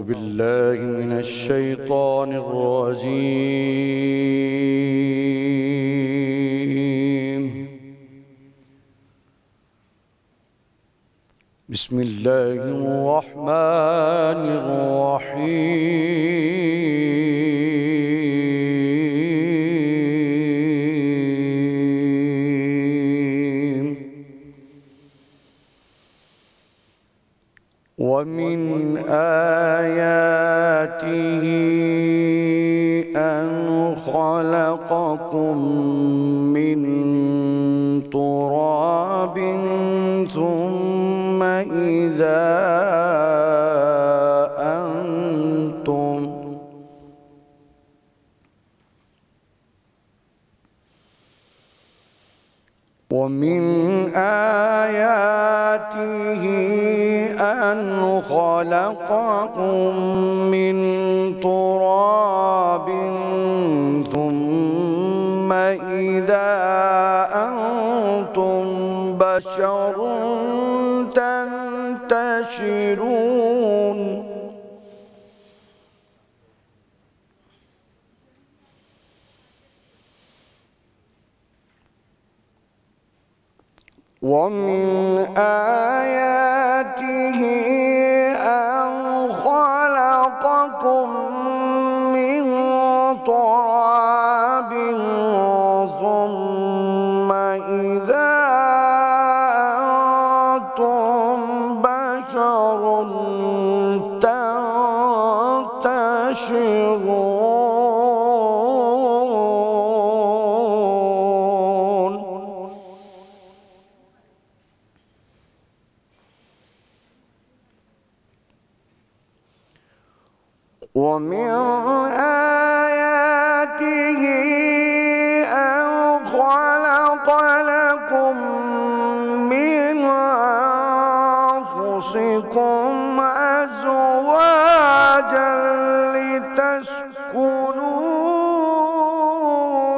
بالله من الشيطان الرجيم. بسم الله الرحمن الرحيم. ومن آياته أن خلقكم من تراب ثم إذا أنتم ومن آياته أن خلقكم من تراب ثم إذا أنتم بشر تنتشرون. ومن آياته أن خلقكم من تراب ثم إذا أنتم بشر تنتشرون. ومن آياته أن خلق لكم من أنفسكم أزواجا لتسكنوا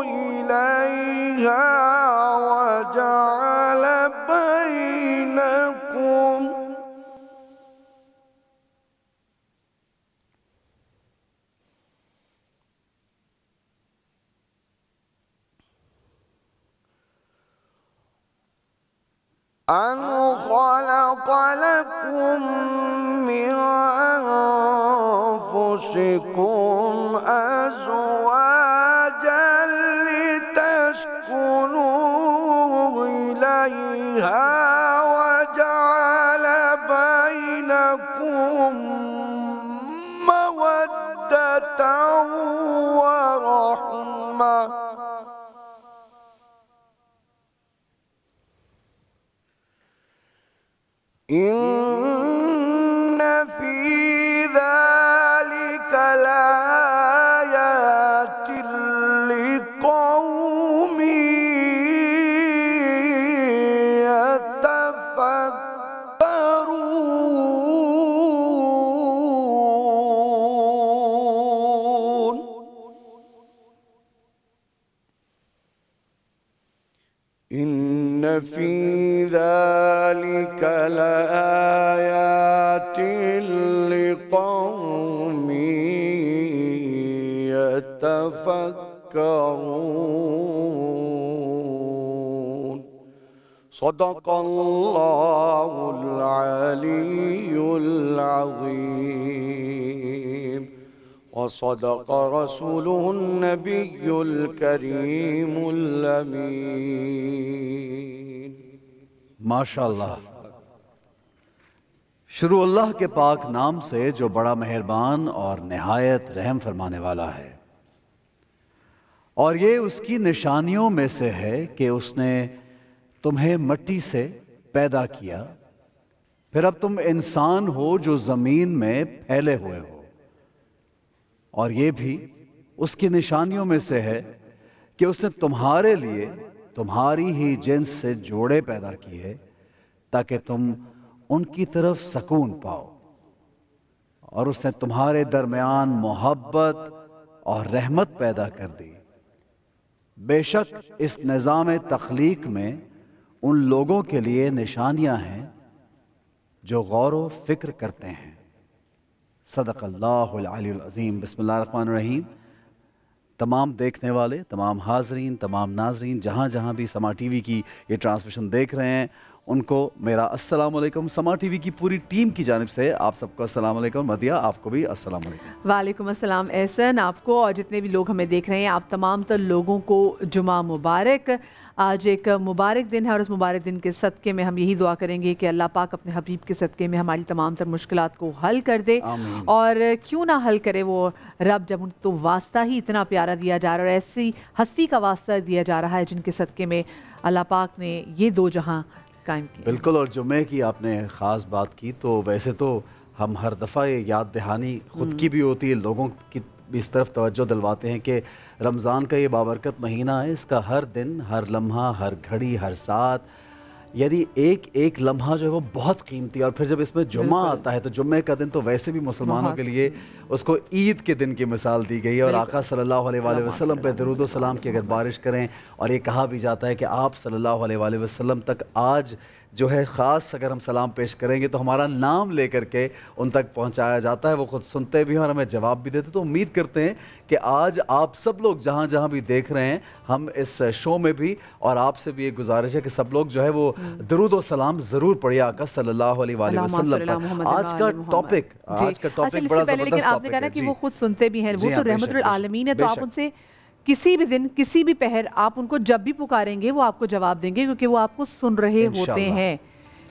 إليها وجعل بينكم أن خلق لكم من أنفسكم أزواجا لتسكنوا إليها وجعل بينكم مودة ورحمة. إن في ذلك لآيات لقوم يتفكرون. إن في ذلك لآيات لقوم يتفكرون. صدق الله العلي العظيم وصدق رسوله النبي الكريم الأمين. ماشاءاللہ. شروع اللہ کے پاک نام سے جو بڑا مہربان اور نہایت رحم فرمانے والا ہے، اور یہ اس کی نشانیوں میں سے ہے کہ اس نے تمہیں مٹی سے پیدا کیا، پھر اب تم انسان ہو جو زمین میں پھیلے ہوئے ہو. اور یہ بھی اس کی نشانیوں میں سے ہے کہ اس نے تمہارے لیے تمہاری ہی جنس سے جوڑے پیدا کیے تاکہ تم ان کی طرف سکون پاؤ، اور اس نے تمہارے درمیان محبت اور رحمت پیدا کر دی. بے شک اس نظام تخلیق میں ان لوگوں کے لیے نشانیاں ہیں جو غور و فکر کرتے ہیں. صدق اللہ العلی العظیم۔ بسم اللہ الرحمن الرحیم۔ تمام دیکھنے والے، تمام حاضرین، تمام ناظرین جہاں جہاں بھی سما ٹی وی کی یہ ٹرانسمیشن دیکھ رہے ہیں ان کو میرا السلام علیکم۔ سما ٹی وی کی پوری ٹیم کی جانب سے آپ سب کو السلام علیکم۔ مدیہ آپ کو بھی السلام علیکم۔ وعلیکم السلام احسن، آپ کو اور جتنے بھی لوگ ہمیں دیکھ رہے ہیں آپ تمام تر لوگوں کو جمعہ مبارک۔ آج ایک مبارک دن ہے اور اس مبارک دن کے صدقے میں ہم یہی دعا کریں گے کہ اللہ پاک اپنے حبیب کے صدقے میں ہماری تمام تر مشکلات کو حل کر دے۔ آمین۔ اور کیوں نہ حل کرے وہ رب، جب ان تو واسطہ ہی اتنا پیارا دیا جا رہا ہے اور ایسی ہستی کا واسطہ دیا جا رہا ہے جن کے صدقے میں اللہ پاک نے یہ دو جہاں قائم کیے۔ بالکل، اور جمعے کی آپ نے خاص بات کی تو ویسے تو ہم ہر دفعہ یہ یاد دہانی خود کی بھی ہوتی ہے، لوگوں کی بھی اس طرف توجہ دلواتے ہیں کہ رمضان کا یہ بابرکت مہینہ ہے، اس کا ہر دن، ہر لمحہ، ہر گھڑی، ہر ساتھ، یعنی ایک ایک لمحہ جو ہے وہ بہت قیمتی ہے۔ اور پھر جب اس میں جمعہ آتا ہے تو جمعے کا دن تو ویسے بھی مسلمانوں کے لیے اس کو عید کے دن کی مثال دی گئی ہے۔ اور آقا صلی اللہ علیہ وآلہ وسلم پہ درود و سلام کی اگر بارش کریں، اور یہ کہا بھی جاتا ہے کہ آپ صلی اللہ علیہ وآلہ وسلم تک آج جو ہے خاص اگر ہم سلام پیش کریں گے تو ہمارا نام لے کر کے ان تک پہنچایا جاتا ہے، وہ خود سنتے بھی ہیں اور ہمیں جواب بھی دیتے۔ تو امید کرتے ہیں کہ آج آپ سب لوگ جہاں جہاں بھی دیکھ رہے ہیں، ہم اس شو میں بھی اور آپ سے بھی ایک گزارش ہے کہ سب لوگ جو ہے وہ درود و سلام ضرور پڑھیے آقا صلی اللہ علیہ وآلہ وسلم پر۔ آج کا ٹاپک بڑا زبردست لیکن آپ نے کہا نا کہ وہ خود سنتے بھی ہیں، وہ تو رحمت للعالمین ہے، تو آپ ان سے کسی بھی دن کسی بھی پہر آپ ان کو جب بھی پکاریں گے وہ آپ کو جواب دیں گے، کیونکہ وہ آپ کو سن رہے ہوتے ہیں۔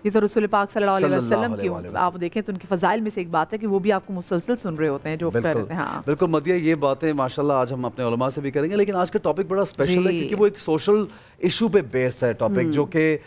یہ تو رسول پاک صلی اللہ علیہ وسلم کی آپ دیکھیں تو ان کے فضائل میں سے ایک بات ہے کہ وہ بھی آپ کو مسلسل سن رہے ہوتے ہیں جو کہہ رہے ہیں۔ بالکل مدیہ، یہ باتیں ماشاءاللہ آج ہم اپنے علماء سے بھی کریں گے، لیکن آج کا ٹاپک بڑا اسپیشل ہے کیونکہ وہ ایک سوشل ایشو پہ بیسڈ ہے ٹاپک، جو کہ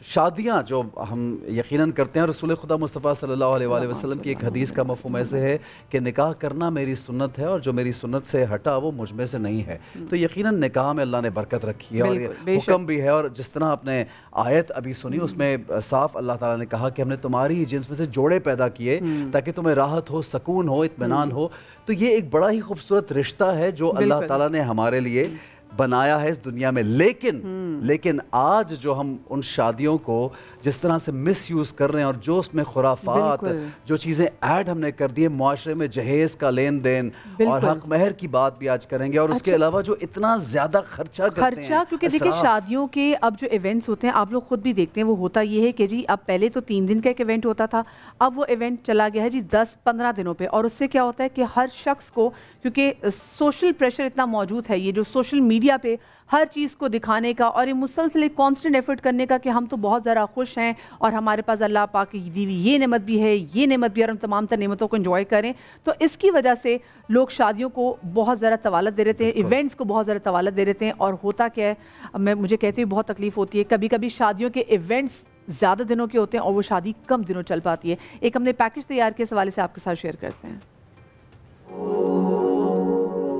شادیاں جو ہم یقیناً کرتے ہیں۔ رسول خدا مصطفیٰ صلی اللہ علیہ وآلہ وسلم کی ایک حدیث کا مفہوم ایسے ہے کہ نکاح کرنا میری سنت ہے اور جو میری سنت سے ہٹا وہ مجھ میں سے نہیں ہے۔ تو یقیناً نکاح میں اللہ نے برکت رکھی ہے اور یہ حکم بھی ہے، اور جس طرح آپ نے آیت ابھی سنی اس میں صاف اللہ تعالیٰ نے کہا کہ ہم نے تمہاری جنس میں سے جوڑے پیدا کیے تاکہ تمہیں راحت ہو، سکون ہو، اطمینان ہو۔ تو یہ ایک بڑا ہی خوبصورت رشتہ ہے جو اللہ تعالیٰ نے ہمارے لیے بنایا ہے اس دنیا میں، لیکن آج جو ہم ان شادیوں کو جس طرح سے مس یوز کر رہے ہیں اور جو اس میں خرافات، جو چیزیں ایڈ ہم نے کر دی ہیں معاشرے میں، جہیز کا لین دین اور حق مہر کی بات بھی آج کریں گے، اور اس کے علاوہ جو اتنا زیادہ خرچہ کرتے ہیں، کیونکہ دیکھیں شادیوں کے اب جو ایونٹس ہوتے ہیں آپ لوگ خود بھی دیکھتے ہیں، وہ ہوتا یہ ہے کہ جی اب پہلے تو 3 دن کا ایک ایونٹ ہوتا تھا، اب وہ ایونٹ چلا گیا ہے جی 10-15 دنوں پہ، اور اس سے کیا ہوتا ہے کہ ہر شخص کو، کیونکہ سوشل پریشر اتنا موجود ہے، یہ جو سوشل میڈیا پہ ہر چیز کو دکھانے کا اور یہ مسلسل ایک کانسٹنٹ ایفرٹ کرنے کا کہ ہم تو بہت زیادہ خوش ہیں اور ہمارے پاس اللہ پاک کی دی ہوئی یہ نعمت بھی ہے، یہ نعمت بھی ہے، اور ہم تمام تر نعمتوں کو انجوائے کریں، تو اس کی وجہ سے لوگ شادیوں کو بہت زیادہ طوالت دے رہتے ہیں، ایونٹس کو بہت زیادہ طوالت دے رہتے ہیں، اور ہوتا کیا ہے، مجھے کہتے ہوئے بہت تکلیف ہوتی ہے، کبھی کبھی شادیوں کے ایونٹس زیادہ دنوں کے ہوتے ہیں اور وہ شادی کم دنوں چل پاتی ہے۔ ایک ہم نے پیکج تیار کیا، اس حوالے سے آپ کے ساتھ شیئر کرتے ہیں۔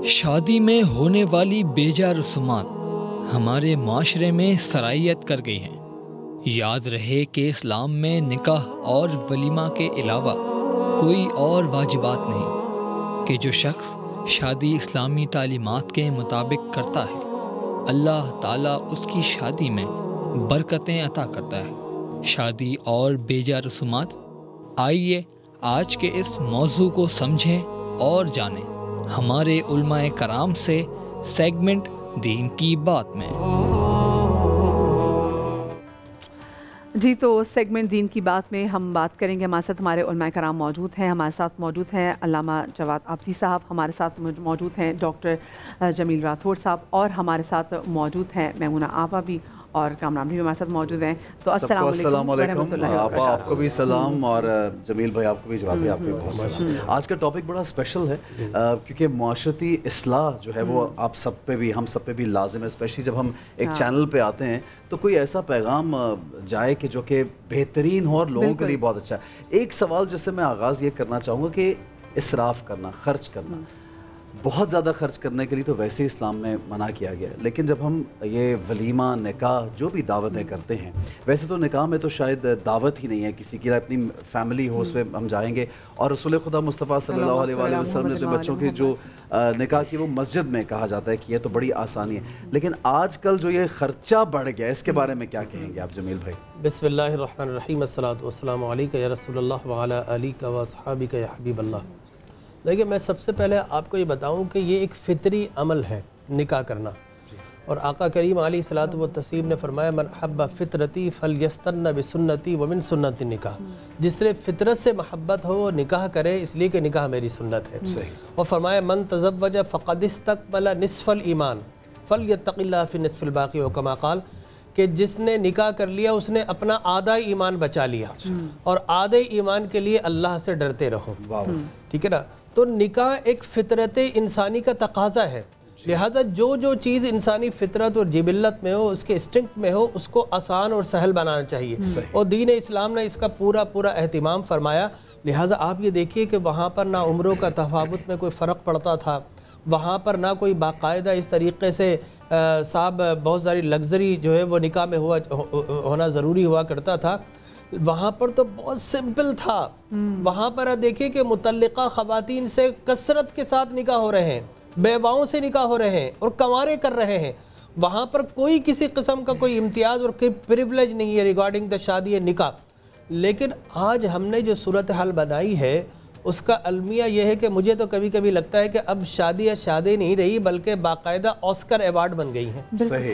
شادی میں ہونے والی بیجا رسومات ہمارے معاشرے میں سرائیت کر گئی ہیں۔ یاد رہے کہ اسلام میں نکاح اور ولیمہ کے علاوہ کوئی اور واجبات نہیں، کہ جو شخص شادی اسلامی تعلیمات کے مطابق کرتا ہے اللہ تعالیٰ اس کی شادی میں برکتیں عطا کرتا ہے۔ شادی اور بیجا رسومات، آئیے آج کے اس موضوع کو سمجھیں اور جانیں ہمارے علماء کرام سے سیگمنٹ دین کی بات میں۔ جی تو سیگمنٹ دین کی بات میں ہم بات کریں گے، ہمارے ساتھ ہمارے علماء کرام موجود ہیں، ہمارے ساتھ موجود ہیں علامہ جواد آبدی صاحب، ہمارے ساتھ موجود ہیں ڈاکٹر جمیل راٹھوڑ صاحب، اور ہمارے ساتھ موجود ہیں میمونہ آپا بھی اور کامران بھی ہمارے ساتھ موجود ہیں۔ تو السلام علیکم، آپا آپ کو بھی سلام، اور جمیل بھائی آپ کو بھی، جواد بھائی آپ کو بھی بہت سلام۔ آج کا ٹاپک بڑا اسپیشل ہے کیونکہ معاشرتی اصلاح جو ہے وہ آپ سب پہ بھی، ہم سب پہ بھی لازم ہے، اسپیشلی جب ہم ایک چینل پہ آتے ہیں تو کوئی ایسا پیغام جائے کہ جو کہ بہترین ہو اور لوگوں کے لیے بہت اچھا ہے۔ ایک سوال جس سے میں آغاز یہ کرنا چاہوں گا کہ اسراف کرنا، خرچ کرنا، بہت زیادہ خرچ کرنے کے لیے تو ویسے اسلام میں منع کیا گیا ہے، لیکن جب ہم یہ ولیمہ، نکاح، جو بھی دعوتیں کرتے ہیں، ویسے تو نکاح میں تو شاید دعوت ہی نہیں ہے کسی کی، اپنی فیملی ہو اس میں ہم جائیں گے، اور رسول خدا مصطفیٰ صلی اللہ علیہ وآلہ وسلم نے اپنے بچوں کے جو نکاح کی وہ مسجد میں کہا جاتا ہے کہ یہ تو بڑی آسانی ہے، لیکن آج کل جو یہ خرچہ بڑھ گیا اس کے بارے میں کیا کہیں گے آپ جمیل بھائی؟ بسم اللہ الرحمن الرحیم، الصلاۃ والسلام علیک یا رسول اللہ وعلی آلک و اصحابک یا حبیب اللہ۔ دیکھیے میں سب سے پہلے آپ کو یہ بتاؤں کہ یہ ایک فطری عمل ہے نکاح کرنا، اور آقا کریم علیہ الصلاۃ والتسلیم نے فرمایا من حب فطرتی فلیستن بسنتی ومن سنت النکاح، جس سے فطرت سے محبت ہو وہ نکاح کرے، اس لیے کہ نکاح میری سنت ہے۔ اور فرمایا من تزوج فقد استقبل نصف الایمان فلیتق اللہ فی النصف الباقی، و کما قال کہ جس نے نکاح کر لیا اس نے اپنا آدھا ایمان بچا لیا، اور آدھے ایمان کے لیے اللہ سے ڈرتے رہو، ٹھیک ہے نا۔ تو نکاح ایک فطرت انسانی کا تقاضا ہے، لہذا جو چیز انسانی فطرت اور جبلت میں ہو، اس کے انسٹنکٹ میں ہو، اس کو آسان اور سہل بنانا چاہیے، اور دین اسلام نے اس کا پورا اہتمام فرمایا۔ لہذا آپ یہ دیکھیے کہ وہاں پر نہ عمروں کا تفاوت میں کوئی فرق پڑتا تھا، وہاں پر نہ کوئی باقاعدہ اس طریقے سے صاحب بہت ساری لگزری جو ہے وہ نکاح میں ہونا ضروری ہوا کرتا تھا، وہاں پر تو بہت سمپل تھا۔ وہاں پر دیکھیں کہ متعلقہ خواتین سے کثرت کے ساتھ نکاح ہو رہے ہیں، بیواؤں سے نکاح ہو رہے ہیں، اور کنوارے کر رہے ہیں، وہاں پر کوئی کسی قسم کا کوئی امتیاز اور کوئی پریولیج نہیں ہے ریگارڈنگ دا شادی نکاح۔ لیکن آج ہم نے جو صورتحال بنائی ہے اس کا المیہ یہ ہے کہ مجھے تو کبھی کبھی لگتا ہے کہ اب شادی یا شادی نہیں رہی بلکہ باقاعدہ آسکر ایوارڈ بن گئی ہیں،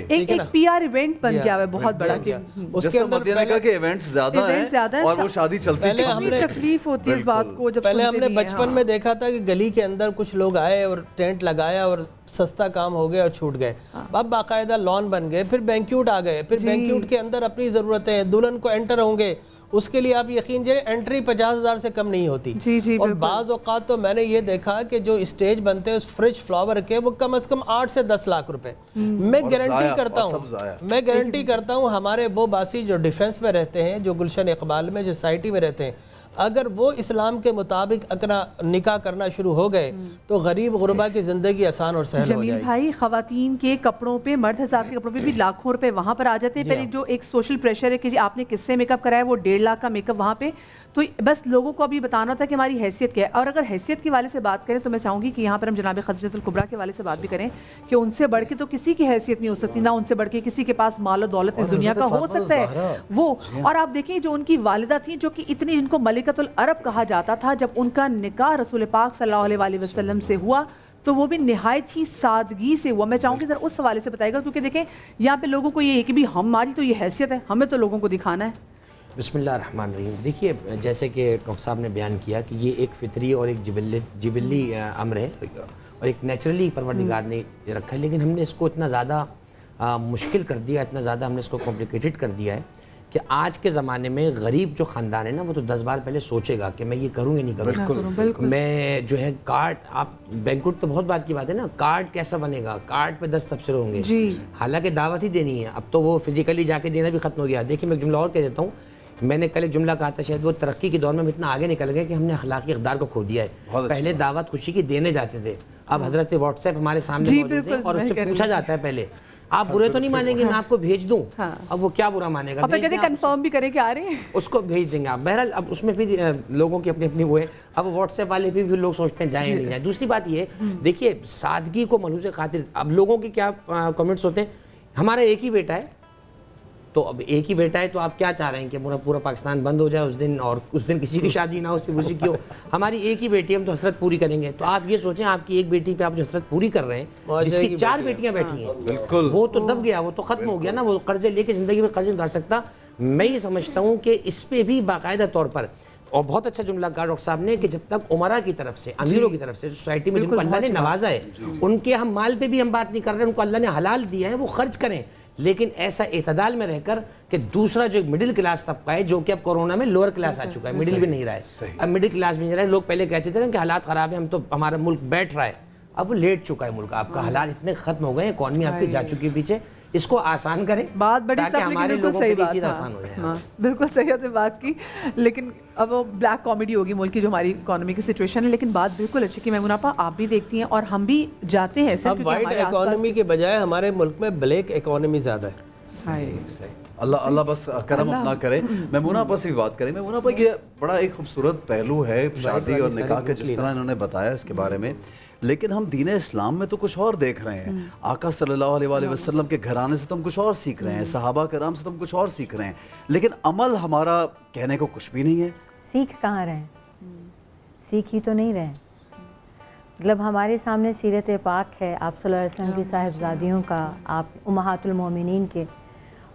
ایک پی آر ایونٹ بن گیا ہے بہت بڑا، اس کے اندر مدینہ کے ایونٹس زیادہ ہیں اور وہ شادی چلتی ہے، ہم نے تکلیف ہوتی ہے اس بات کو جب پہلے ہم نے بچپن میں دیکھا تھا کہ گلی کے اندر کچھ لوگ آئے اور ٹینٹ لگایا اور سستا کام ہو گیا اور چھوٹ گئے، اب باقاعدہ لان بن گئے، پھر بینکیوٹ آ گئے، پھر بینکیوٹ کے اندر اپنی ضرورتیں ہیں، دلہن کو انٹر ہوں گے، اس کے لیے آپ یقین جائیں انٹری 50,000 سے کم نہیں ہوتی، اور بعض اوقات تو میں نے یہ دیکھا کہ جو اسٹیج بنتے ہیں اس فریش فلاور کے وہ کم از کم 8 سے 10 لاکھ روپے۔ میں گارنٹی کرتا ہوں ہمارے وہ باسی جو ڈیفنس میں رہتے ہیں، جو گلشن اقبال میں جو سوسائٹی میں رہتے ہیں، اگر وہ اسلام کے مطابق اپنا نکاح کرنا شروع ہو گئے تو غریب غربا کی زندگی آسان اور سہل ہو جائے گی۔ جمیل بھائی، خواتین کے کپڑوں پہ، مرد حضرات کے کپڑوں پہ بھی لاکھوں روپے وہاں پر آ جاتے ہیں۔ پہلے جو ایک سوشل پریشر ہے کہ جی آپ نے کس سے میک اپ کرایا، وہ 1.5 لاکھ کا میک اپ وہاں پہ، تو بس لوگوں کو ابھی بتانا تھا کہ ہماری حیثیت کیا ہے۔ اور اگر حیثیت کے والے سے بات کریں تو میں چاہوں گی کہ یہاں پر ہم جناب خدیجہ الکبریٰ کے والے سے بات بھی کریں کہ ان سے بڑھ کے تو کسی کی حیثیت نہیں ہو سکتی، نہ ان سے بڑھ کے کسی کے پاس مال و دولت اس دنیا کا ہو سکتا ہے وہ۔ اور آپ دیکھیں جو ان کی والدہ تھیں، جو کہ اتنی، جن کو ملکۃ العرب کہا جاتا تھا، جب ان کا نکاح رسول پاک صلی اللہ علیہ وآلہ وسلم سے ہوا تو وہ بھی نہایت ہی سادگی سے ہوا۔ میں چاہوں گی ذرا اس حوالے سے بتائے گا، کیونکہ دیکھیں یہاں پہ لوگوں کو یہ ہے کہ بھی ہماری تو یہ حیثیت ہے، ہمیں تو لوگوں کو دکھانا ہے۔ بسم اللہ الرحمن الرحیم۔ دیکھیے جیسے کہ ڈاکٹر صاحب نے بیان کیا کہ یہ ایک فطری اور ایک جبلی امر ہے، اور ایک نیچرلی پروردگار نے رکھا ہے، لیکن ہم نے اس کو اتنا زیادہ مشکل کر دیا، اتنا زیادہ ہم نے اس کو کمپلیکیٹڈ کر دیا ہے کہ آج کے زمانے میں غریب جو خاندان ہے نا وہ تو 10 بار پہلے سوچے گا کہ میں یہ کروں یا نہیں کروں، میں جو ہے کارڈ، آپ بینکوٹ تو بہت بات کی بات ہے نا، کارڈ کیسا بنے گا، کارڈ پہ 10 تبصرے ہوں گے، حالانکہ دعوت ہی دینی ہے، اب تو وہ فزیکلی جا کے دینا بھی ختم ہو گیا۔ دیکھیے میں ایک جملہ اور کہہ دیتا ہوں، میں نے کل ایک جملہ کہا تھا، شاید وہ ترقی کے دور میں ہم اتنا آگے نکل گئے کہ ہم نے اخلاقی اقدار کو کھو دیا ہے۔ پہلے دعوت خوشی کی دینے جاتے تھے، اب حضرت واٹس ایپ ہمارے سامنے موجود ہے اور اس سے پوچھا جاتا ہے پہلے آپ برے تو نہیں مانیں گے، میں آپ کو بھیج دوں، اب وہ کیا برا مانے گا، اب کہتے ہیں کنفرم بھی کریں کہ آ رہے ہیں، اس کو بھیج دیں گے آپ۔ بہرحال اب اس میں پھر لوگوں کی اپنی اپنی وہ ہے، اب واٹس ایپ والے بھی لوگ سوچتے ہیں جائیں نہیں جائیں۔ دوسری بات یہ ہے، دیکھیے سادگی کو ملحوظ خاطر اب لوگوں کے کیا کمنٹس ہوتے ہیں، ہمارا ایک ہی بیٹا ہے، تو اب ایک ہی بیٹا ہے تو آپ کیا چاہ رہے ہیں کہ پورا پاکستان بند ہو جائے اس دن، اور اس دن کسی کی شادی نہ ہو، صرف اسی کی ہو، ہماری ایک ہی بیٹی ہے، ہم تو حسرت پوری کریں گے۔ تو آپ یہ سوچیں آپ کی ایک بیٹی پہ آپ جو حسرت پوری کر رہے ہیں، جس کی 4 بیٹیاں بیٹھی ہیں، وہ تو دب گیا، وہ تو ختم ہو گیا نا، وہ قرضے لے کے زندگی میں قرض نہیں اتار سکتا۔ میں یہ سمجھتا ہوں کہ اس پہ بھی باقاعدہ طور پر، اور بہت اچھا جملہ کہا ڈاکٹر صاحب نے کہ جب تک عمرا کی طرف سے، امیروں کی طرف سے، سوسائٹی میں جن کو اللہ نے نوازا ہے، ان کے ہم مال پہ بھی ہم بات نہیں کر رہے، ان کو اللہ نے حلال دیا ہے، وہ خرچ کریں، لیکن ایسا اعتدال میں رہ کر کہ دوسرا جو ایک مڈل کلاس طبقہ ہے، جو کہ اب کورونا میں لوور کلاس آ چکا ہے، مڈل بھی نہیں رہا ہے، اب مڈل کلاس بھی نہیں رہا ہے۔ لوگ پہلے کہتے تھے نا کہ حالات خراب ہیں، ہم تو ہمارا ملک بیٹھ رہا ہے، اب وہ لیٹ چکا ہے ملک، آپ کا حالات اتنے ختم ہو گئے، اکانومی آپ کی جا چکی ہے پیچھے، اس کو آسان کریں بات بڑی تاکہ سخت، ہمارے لیکن لوگوں بالکل کے صحیح لیے چیز بات آسان ہو جائے. ہاں بالکل صحیح آپ نے بات کی، لیکن اب وہ بلیک کامیڈی ہوگی ملک کی جو ہماری اکانومی کی سچویشن ہے، لیکن بات بالکل اچھی کہ میمونہ آپا آپ بھی دیکھتی ہیں اور ہم بھی جاتے ہیں اب وائٹ اکانومی کے بجائے ہمارے ملک میں بلیک اکانومی زیادہ ہے. اللہ بس کرم اپنا کرے. میمونہ آپا سے بھی بات کریں. میمونہ آپا یہ بڑا ایک خوبصورت پہلو ہے شادی اور نکاح کے، جس طرح انہوں نے بتایا اس کے بارے میں، لیکن ہم دین اسلام میں تو کچھ اور دیکھ رہے ہیں. آقا صلی اللہ علیہ وآلہ وسلم کے گھرانے سے تو ہم کچھ اور سیکھ رہے ہیں، صحابہ کرام سے تو ہم کچھ اور سیکھ رہے ہیں، لیکن عمل ہمارا کہنے کو کچھ بھی نہیں ہے. سیکھ کہاں رہے ہیں؟ سیکھ ہی تو نہیں رہے. مطلب ہمارے سامنے سیرت پاک ہے آپ صلی اللہ علیہ وسلم کی صاحبزادیوں کا، آپ امہات المومنین کے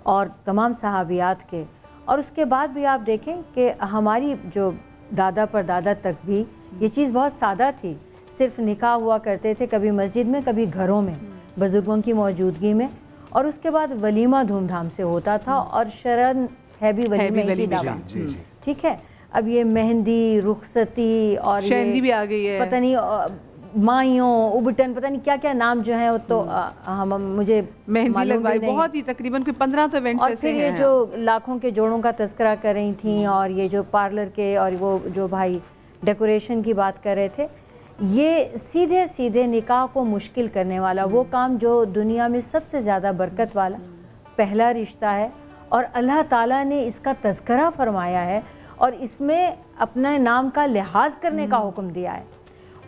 اور تمام صحابیات کے، اور اس کے بعد بھی آپ دیکھیں کہ ہماری جو دادا پر دادا تک بھی یہ چیز بہت سادہ تھی. صرف نکاح ہوا کرتے تھے، کبھی مسجد میں کبھی گھروں میں بزرگوں کی موجودگی میں، اور اس کے بعد ولیمہ دھوم دھام سے ہوتا تھا، اور شرن ہے بھی ولیمہ کی دعوت. ٹھیک ہے، اب یہ مہندی، رخصتی اور شہندی بھی آ گئی ہے، پتہ نہیں مائیوں، ابٹن، پتہ نہیں کیا کیا نام جو ہیں، تو مجھے مہندی لگوائی بہت ہی تقریباً کوئی 15 تو ایونٹس اور ایسے پھر ہیں. یہ جو لاکھوں کے جوڑوں کا تذکرہ کر رہی تھیں، اور یہ جو پارلر کے اور وہ جو بھائی ڈیکوریشن کی بات کر رہے تھے، یہ سیدھے سیدھے نکاح کو مشکل کرنے والا وہ کام جو دنیا میں سب سے زیادہ برکت والا پہلا رشتہ ہے، اور اللہ تعالیٰ نے اس کا تذکرہ فرمایا ہے اور اس میں اپنے نام کا لحاظ کرنے کا حکم دیا ہے،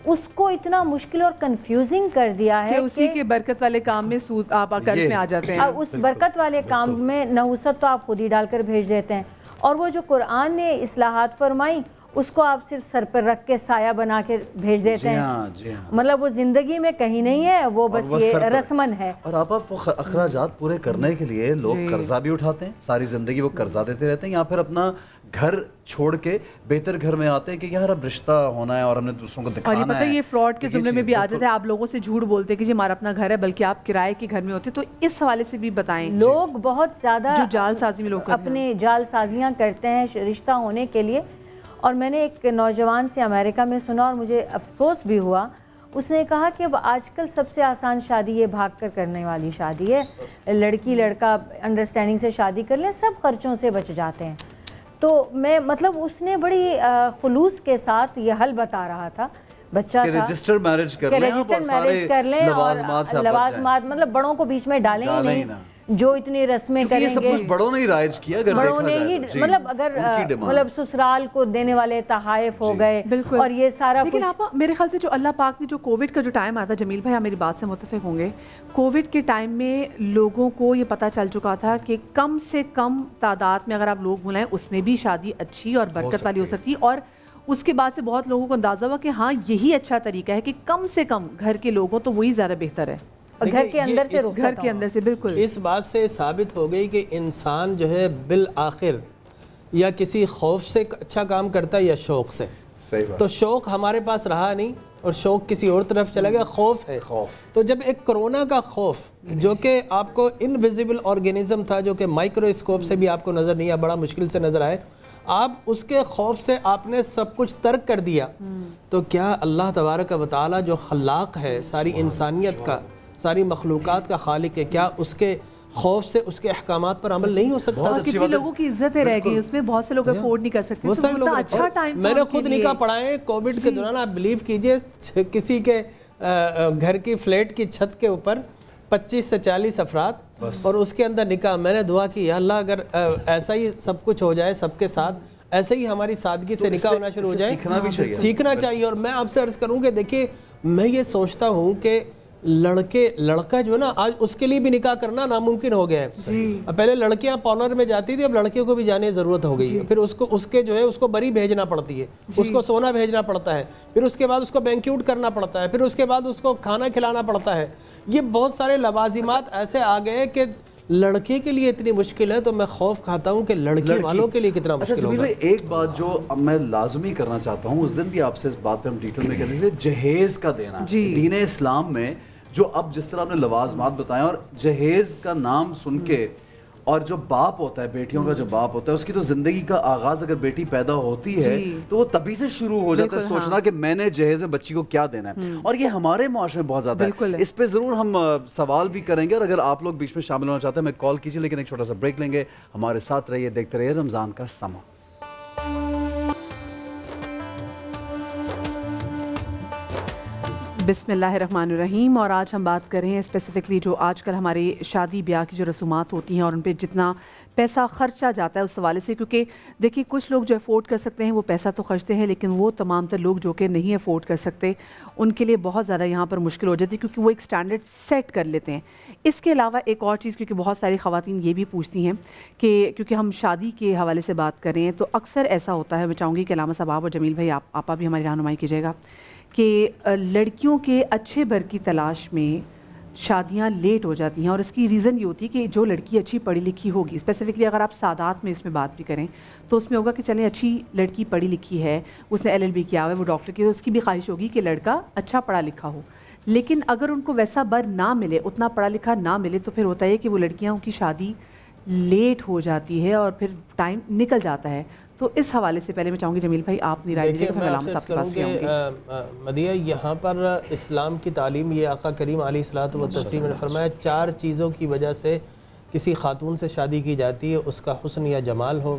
اس کو اتنا مشکل اور کنفیوزنگ کر دیا ہے اسی کے برکت والے کام میں سود آپ قرض میں آ جاتے ہیں. اس برکت والے کام میں نحوست تو آپ خود ہی ڈال کر بھیج دیتے ہیں، اور وہ جو قرآن نے اصلاحات فرمائی اس کو آپ صرف سر پر رکھ کے سایہ بنا کے بھیج دیتے ہیں. مطلب وہ زندگی میں کہیں نہیں ہے، وہ بس یہ رسمن ہے. اور آپ اخراجات پورے کرنے کے لیے لوگ قرضہ بھی اٹھاتے ہیں، ساری زندگی وہ قرضہ دیتے رہتے ہیں، یا پھر اپنا گھر چھوڑ کے بہتر گھر میں آتے ہیں کہ یار اب رشتہ ہونا ہے اور ہم نے دوسروں کو دکھانا ہے. اور یہ پتہ ہے یہ فراڈ کے زمرے میں بھی آ جاتا ہے. آپ لوگوں سے جھوٹ بولتے ہیں کہ جی ہمارا اپنا گھر ہے، بلکہ آپ کرائے کے گھر میں ہوتے. تو اس حوالے سے بھی بتائیں. لوگ بہت زیادہ جو جال سازی میں لوگ اپنے جال سازیاں کرتے ہیں رشتہ ہونے کے لیے. اور میں نے ایک نوجوان سے امریکہ میں سنا اور مجھے افسوس بھی ہوا. اس نے کہا کہ اب آج کل سب سے آسان شادی یہ بھاگ کر کرنے والی شادی ہے. لڑکی لڑکا انڈرسٹینڈنگ سے شادی کر لیں، سب خرچوں سے بچ جاتے ہیں. تو میں مطلب اس نے بڑی خلوص کے ساتھ یہ حل بتا رہا تھا. بچہ تھا رجسٹر میرج کر لیں اور لوازمات مطلب بڑوں کو بیچ میں ڈالیں ہی نہیں، جو اتنی رسمیں کریں گے. یہ سب کچھ بڑوں نے ہی رائج کیا، بڑوں نے ہی مطلب اگر مطلب سسرال کو دینے والے تحائف ہو گئے اور یہ سارا کچھ. لیکن آپ میرے خیال سے جو اللہ پاک نے جو کووڈ کا جو ٹائم آیا تھا، جمیل بھائی آپ میری بات سے متفق ہوں گے، کووڈ کے ٹائم میں لوگوں کو یہ پتہ چل چکا تھا کہ کم سے کم تعداد میں اگر آپ لوگ بلائیں اس میں بھی شادی اچھی اور برکت والی ہو سکتی ہے. اور اس کے بعد سے بہت لوگوں کو اندازہ ہوا کہ ہاں یہی اچھا طریقہ ہے کہ کم سے کم گھر کے لوگوں تو وہی زیادہ بہتر ہے. اور گھر کے اندر سے گھر کے اندر سے بالکل اس بات سے ثابت ہو گئی کہ انسان جو ہے بالآخر یا کسی خوف سے اچھا کام کرتا ہے یا شوق سے. تو شوق ہمارے پاس رہا نہیں اور شوق کسی اور طرف چلا گیا، خوف ہے. تو جب ایک کرونا کا خوف جو کہ آپ کو انویزیبل آرگینزم تھا، جو کہ مائکروسکوپ سے بھی آپ کو نظر نہیں آیا، بڑا مشکل سے نظر آئے، آپ اس کے خوف سے آپ نے سب کچھ ترک کر دیا. تو کیا اللہ تبارک و تعالی جو خلاق ہے، ساری انسانیت کا، ساری مخلوقات کا خالق ہے، کیا اس کے خوف سے اس کے احکامات پر عمل نہیں ہو سکتا؟ کتنے لوگوں کی عزتیں رہ گئی اس میں، بہت سے لوگ افورڈ نہیں کر سکتے. وہ سارے لوگ اچھا ٹائم میں نے خود نکاح پڑھائے کووڈ کے دوران. آپ بلیو کیجئے کسی کے گھر کی فلیٹ کی چھت کے اوپر 25 سے 40 افراد اور اس کے اندر نکاح. میں نے دعا کی یا اللہ اگر ایسا ہی سب کچھ ہو جائے سب کے ساتھ، ایسے ہی ہماری سادگی سے نکاح ہونا شروع ہو جائے، سیکھنا چاہیے. اور میں آپ سے عرض کروں کہ دیکھیے میں یہ سوچتا ہوں کہ لڑکا جو ہے نا آج اس کے لیے بھی نکاح کرنا ناممکن ہو گیا ہے. پہلے لڑکیاں پارلر میں جاتی تھی، اب لڑکیوں کو بھی جانے کی ضرورت ہو گئی ہے. پھر اس کے جو ہے اس کو بری بھیجنا پڑتی ہے، اس کو سونا بھیجنا پڑتا ہے، پھر اس کے بعد اس کو بینکیوٹ کرنا پڑتا ہے، پھر اس کے بعد اس کو کھانا کھلانا پڑتا ہے. یہ بہت سارے لوازمات ایسے آ گئے کہ لڑکے کے لیے اتنی مشکل ہے. تو میں خوف کھاتا ہوں کہ لڑکی والوں کے لیے کتنا مشکل ہوگا. ایک بات جو اب میں لازمی کرنا چاہتا ہوں، اس دن بھی آپ سے اس بات پہ ہم ڈیٹیل میں کہتے تھے، جہیز کا دینا. دین اسلام میں جو اب جس طرح آپ نے لوازمات بتائے اور جہیز کا نام سن کے اور جو باپ ہوتا ہے, بیٹیوں کا جو باپ ہوتا ہے, اس کی تو زندگی کا آغاز اگر بیٹی پیدا ہوتی ہے تو وہ تبھی سے شروع ہو جاتا ہے سوچنا کہ میں نے جہیز میں بچی کو کیا دینا ہے. اور یہ ہمارے معاشرے میں بہت زیادہ ہے. اس پہ ضرور ہم سوال بھی کریں گے, اور اگر آپ لوگ بیچ میں شامل ہونا چاہتے ہیں ہمیں کال کیجیے, لیکن ایک چھوٹا سا بریک لیں گے. ہمارے ساتھ رہیے, دیکھتے رہیے رمضان کا سما. بسم اللہ الرحمن الرحیم. اور آج ہم بات کر رہے ہیں اسپیسیفکلی جو آج کل ہمارے شادی بیاہ کی جو رسومات ہوتی ہیں اور ان پہ جتنا پیسہ خرچہ جاتا ہے اس حوالے سے, کیونکہ دیکھیے کچھ لوگ جو افورڈ کر سکتے ہیں وہ پیسہ تو خرچتے ہیں, لیکن وہ تمام تر لوگ جو کہ نہیں افورڈ کر سکتے ان کے لیے بہت زیادہ یہاں پر مشکل ہو جاتی ہے, کیونکہ وہ ایک سٹینڈرڈ سیٹ کر لیتے ہیں. اس کے علاوہ ایک اور چیز, کیونکہ بہت ساری خواتین یہ بھی پوچھتی ہیں کہ کیونکہ ہم شادی کے حوالے سے بات کر رہے ہیں تو اکثر ایسا ہوتا ہے, میں چاہوں گی کہ علامہ صاحب اور جمیل بھائی آپ بھی ہماری رہنمائی کیجیے گا, کہ لڑکیوں کے اچھے بر کی تلاش میں شادیاں لیٹ ہو جاتی ہیں. اور اس کی ریزن یہ ہوتی ہے کہ جو لڑکی اچھی پڑھی لکھی ہوگی, اسپیسیفکلی اگر آپ سادات میں اس میں بات بھی کریں تو اس میں ہوگا کہ چلیں اچھی لڑکی پڑھی لکھی ہے, اس نے LLB کیا ہوا ہے, وہ ڈاکٹر کی, تو اس کی بھی خواہش ہوگی کہ لڑکا اچھا پڑھا لکھا ہو. لیکن اگر ان کو ویسا بر نہ ملے, اتنا پڑھا لکھا نہ ملے, تو پھر ہوتا ہے کہ وہ لڑکیاں کی شادی لیٹ ہو جاتی ہے اور پھر ٹائم نکل جاتا ہے. تو اس حوالے سے پہلے میں چاہوں گی جمیل بھائی آپ نہیں رائے دیجیے گا, پھر علامہ صاحب کے پاس بھی آؤں گی. مدیہ, یہاں پر اسلام کی تعلیم, یہ آقا کریم علیہ الصلوۃ والتسلیم نے فرمایا 4 چیزوں کی وجہ سے کسی خاتون سے شادی کی جاتی ہے. اس کا حسن یا جمال ہو,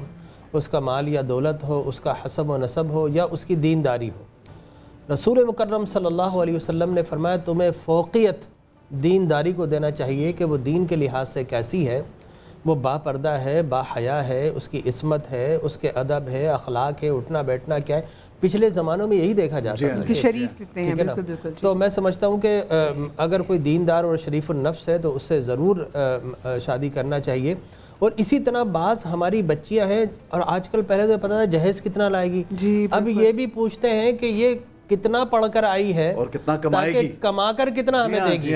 اس کا مال یا دولت ہو, اس کا حسب و نسب ہو, یا اس کی دینداری ہو. رسول مکرم صلی اللہ علیہ وسلم نے فرمایا تمہیں فوقیت دینداری کو دینا چاہیے کہ وہ دین کے لحاظ سے کیسی ہے, وہ با پردہ ہے, با حیا ہے, اس کی عصمت ہے, اس کے ادب ہے, اخلاق ہے, اٹھنا بیٹھنا کیا ہے. پچھلے زمانوں میں یہی دیکھا جاتا ہے کہ شریف کتنے ہیں. بالکل بالکل. تو میں سمجھتا ہوں کہ اگر کوئی دیندار اور شریف النفس ہے تو اس سے ضرور شادی کرنا چاہیے. اور اسی طرح بعض ہماری بچیاں ہیں, اور آج کل پہلے تو پتہ تھا جہیز کتنا لائے گی, اب یہ بھی پوچھتے ہیں کہ یہ کتنا پڑھ کر آئی ہے اور کتنا کمائے گی, کما کر کتنا ہمیں دے گی.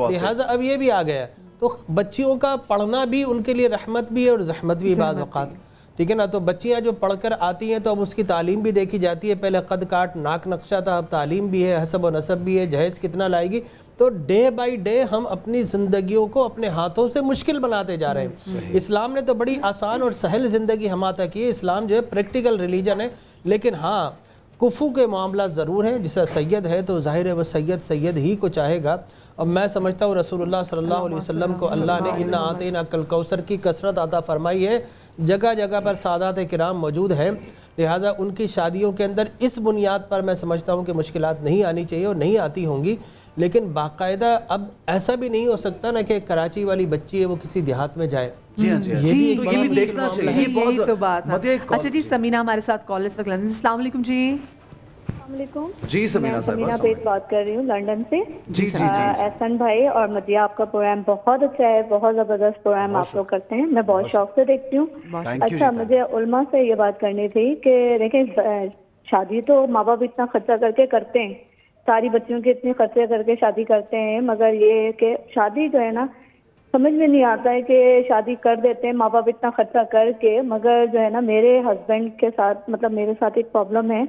لہٰذا اب یہ بھی آ گیا. تو بچیوں کا پڑھنا بھی ان کے لیے رحمت بھی ہے اور زحمت بھی بعض اوقات, ٹھیک ہے نا. تو بچیاں جو پڑھ کر آتی ہیں تو اب اس کی تعلیم بھی دیکھی جاتی ہے. پہلے قد کاٹ ناک نقشہ تھا, اب تعلیم بھی ہے, حسب و نسب بھی ہے, جہیز کتنا لائے گی. تو ڈے بائی ڈے ہم اپنی زندگیوں کو اپنے ہاتھوں سے مشکل بناتے جا رہے ہیں. اسلام نے تو بڑی آسان اور سہل زندگی ہم عطا کی ہے. اسلام جو ہے پریکٹیکل ریلیجن ہے, لیکن ہاں کفو کے معاملات ضرور ہیں. جسے سید ہے تو ظاہر ہے وہ سید ہی کو چاہے گا. اور میں سمجھتا ہوں رسول اللہ صلی اللہ علیہ وسلم کو اللہ نے انا اعطیناک الکوثر کی کثرت عطا فرمائی ہے. جگہ جگہ پر سادات کرام موجود ہیں, لہذا ان کی شادیوں کے اندر اس بنیاد پر میں سمجھتا ہوں کہ مشکلات نہیں آنی چاہیے اور نہیں آتی ہوں گی. لیکن باقاعدہ اب ایسا بھی نہیں ہو سکتا نا کہ کراچی والی بچی ہے وہ کسی دیہات میں جائے. جی ہاں, یہ بھی دیکھنا چاہیے. یہی تو بات ہے. اچھا جی, سمینہ ہمارے ساتھ کال اس وقت. السلام علیکم جی. السلام علیکم جی سمینہ صاحب, سمینہ بیٹ بات کر رہی ہوں لندن سے. جی جی جی. احسن بھائی اور مدیہ, آپ کا پروگرام بہت اچھا ہے, بہت زبردست پروگرام آپ لوگ کرتے ہیں, میں بہت شوق سے دیکھتی ہوں. اچھا, مجھے علماء سے یہ بات کرنی تھی کہ دیکھیں شادی تو ماں باپ اتنا خرچہ کر کے کرتے ہیں, ساری بچیوں کے اتنے خرچے کر کے شادی کرتے ہیں, مگر یہ کہ شادی جو ہے نا سمجھ میں نہیں آتا ہے کہ شادی کر دیتے ہیں ماں باپ اتنا خرچہ کر کے, مگر جو ہے نا میرے ہسبینڈ کے ساتھ, مطلب میرے ساتھ ایک پرابلم ہے,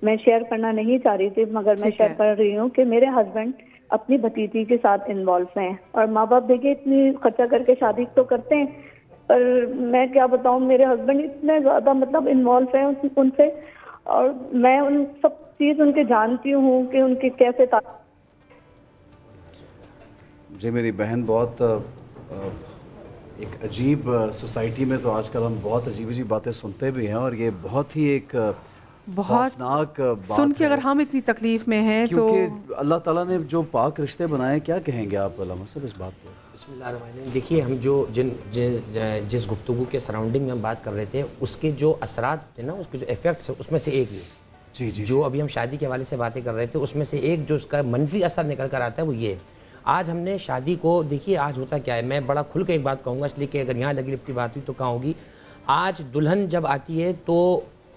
میں شیئر کرنا نہیں چاہ رہی تھی مگر میں شیئر کر رہی ہوں کہ میرے ہسبینڈ اپنی بھتیجی کے ساتھ انوالو ہیں, اور ماں باپ دیکھیں اتنی خرچہ کر کے شادی تو کرتے ہیں, پر میں کیا بتاؤں میرے ہسبینڈ اتنے زیادہ مطلب انوالو ہیں ان سے, اور میں ان سب چیز ان کے جانتی ہوں کہ ان کی کیسے. جی میری بہن, بہت ایک عجیب سوسائٹی میں تو آج کل ہم بہت عجیب عجیب باتیں سنتے بھی ہیں, اور یہ بہت ہی ایک خوفناک بات سن کے اگر ہم اتنی تکلیف میں ہیں تو, کیونکہ اللہ تعالیٰ نے جو پاک رشتے بنائے, کیا کہیں گے آپ علامہ صاحب اس بات پر؟ بسم اللہ الرحمن الرحیم. دیکھیے ہم جو جس گفتگو کے سراؤنڈنگ میں ہم بات کر رہے تھے, اس کے جو اثرات تھے نا, اس کے جو ایفیکٹس ہیں, اس میں سے ایک یہ جی جی جو ابھی ہم شادی کے حوالے سے باتیں کر رہے تھے, اس میں سے ایک جو اس کا منفی اثر نکل کر آتا ہے وہ یہ. آج ہم نے شادی کو, دیکھیے آج ہوتا کیا ہے, میں بڑا کھل کے ایک بات کہوں گا اس لیے کہ اگر یہاں لگی لپٹی بات ہوئی تو کہاں ہوگی. آج دلہن جب آتی ہے تو